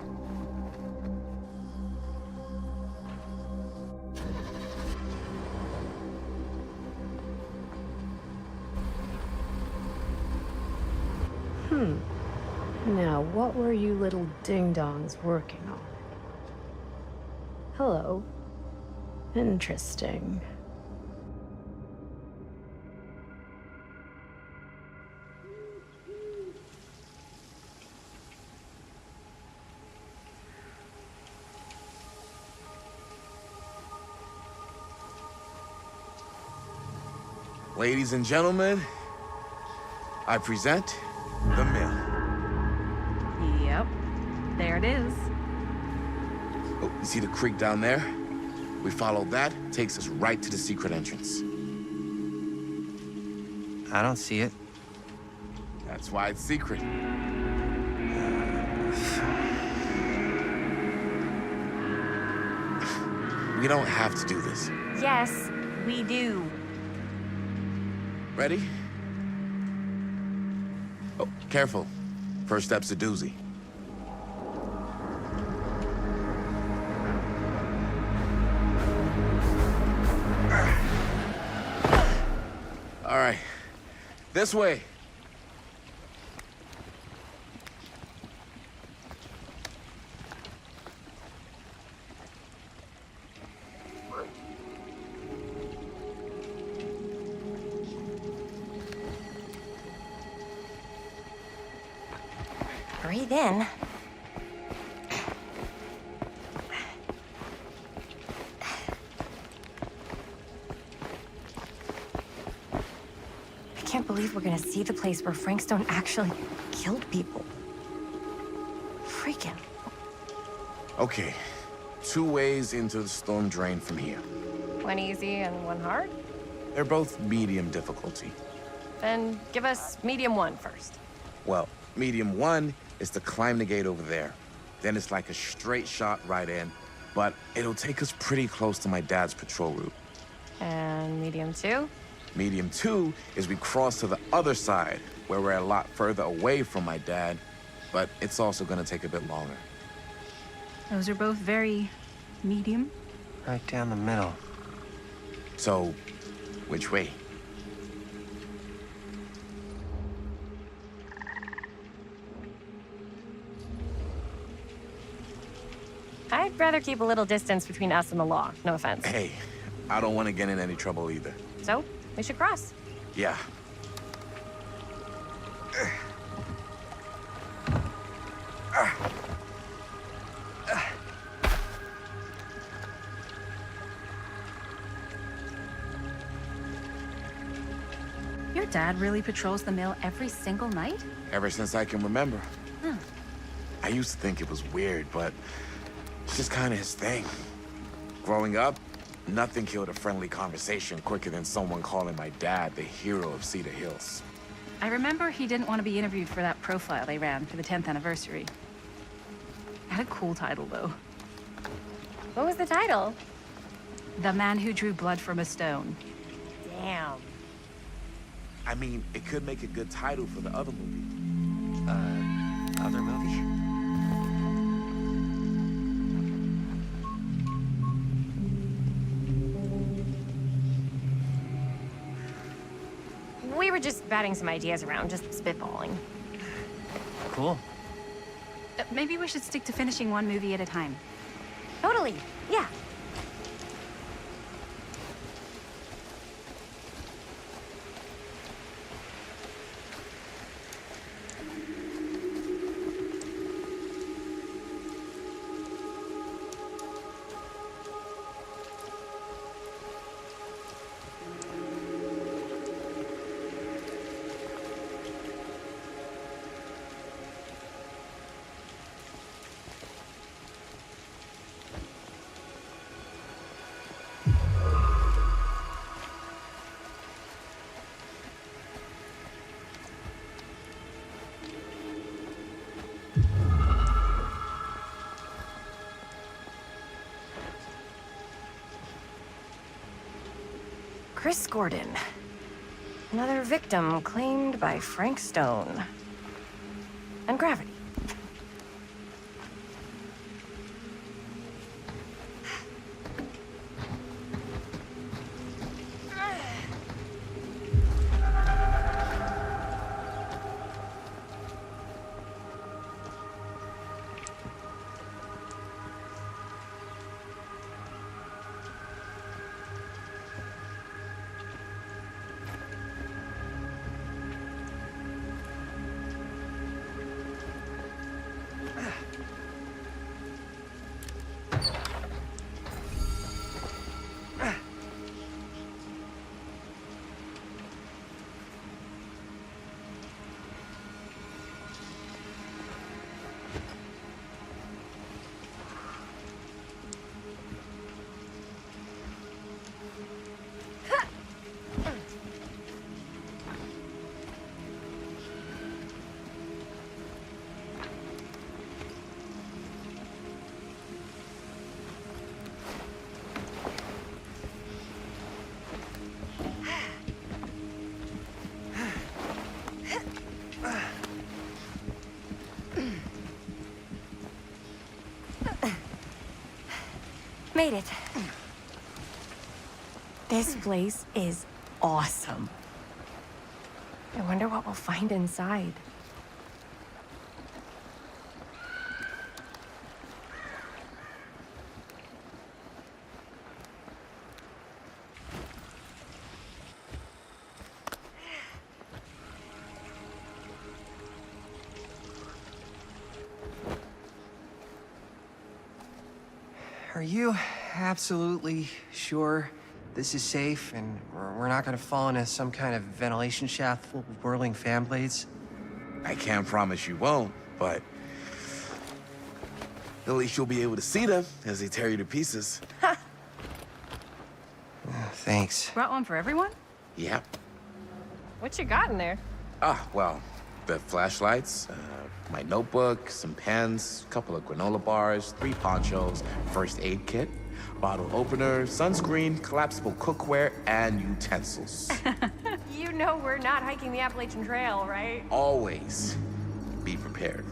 Now, what were you little ding-dongs working on? Hello. Interesting. Ladies and gentlemen, I present the mill. Yep. There it is. Oh, you see the creek down there? We follow that, takes us right to the secret entrance. I don't see it. That's why it's secret. We don't have to do this. Yes, we do. Ready? Oh, careful. First step's a doozy. All right, this way. Breathe in. I can't believe we're gonna see the place where Frank Stone actually killed people. Freaking. Okay, 2 ways into the storm drain from here. One easy and one hard? They're both medium difficulty. Then give us medium one first. Well, medium 1 is to climb the gate over there. Then it's like a straight shot right in, but it'll take us pretty close to my dad's patrol route. And medium 2? Medium 2 is we cross to the other side, where we're a lot further away from my dad, but it's also gonna take a bit longer. Those are both very medium. Right down the middle. So, which way? I'd rather keep a little distance between us and the law. No offense. Hey, I don't want to get in any trouble either. So, we should cross. Yeah. Your dad really patrols the mill every single night? Ever since I can remember. Huh. I used to think it was weird, but it's just kind of his thing. Growing up, nothing killed a friendly conversation quicker than someone calling my dad the hero of Cedar Hills. I remember he didn't want to be interviewed for that profile they ran for the 10th anniversary. Had a cool title, though. What was the title? The Man Who Drew Blood from a Stone. Damn. I mean, it could make a good title for the other movie. Other movie? We were just batting some ideas around, just spitballing. Cool. Maybe we should stick to finishing one movie at a time. Totally. Yeah. Chris Gordon. Another victim claimed by Frank Stone. And gravity. Made it. This place is awesome. I wonder what we'll find inside. Are you absolutely sure this is safe and we're not gonna fall into some kind of ventilation shaft full of whirling fan blades? I can't promise you won't, but at least you'll be able to see them as they tear you to pieces. Thanks. Brought one for everyone? Yep. What you got in there? Well, the flashlights, my notebook, some pens, a couple of granola bars, 3 ponchos, first aid kit, bottle opener, sunscreen, collapsible cookware, and utensils. You know we're not hiking the Appalachian Trail, right? Always be prepared.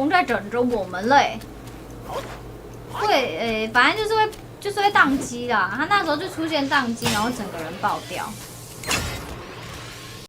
在拯救我们嘞。会反正就是会就是会宕机啦。他那时候就出现宕机，然后整个人爆掉。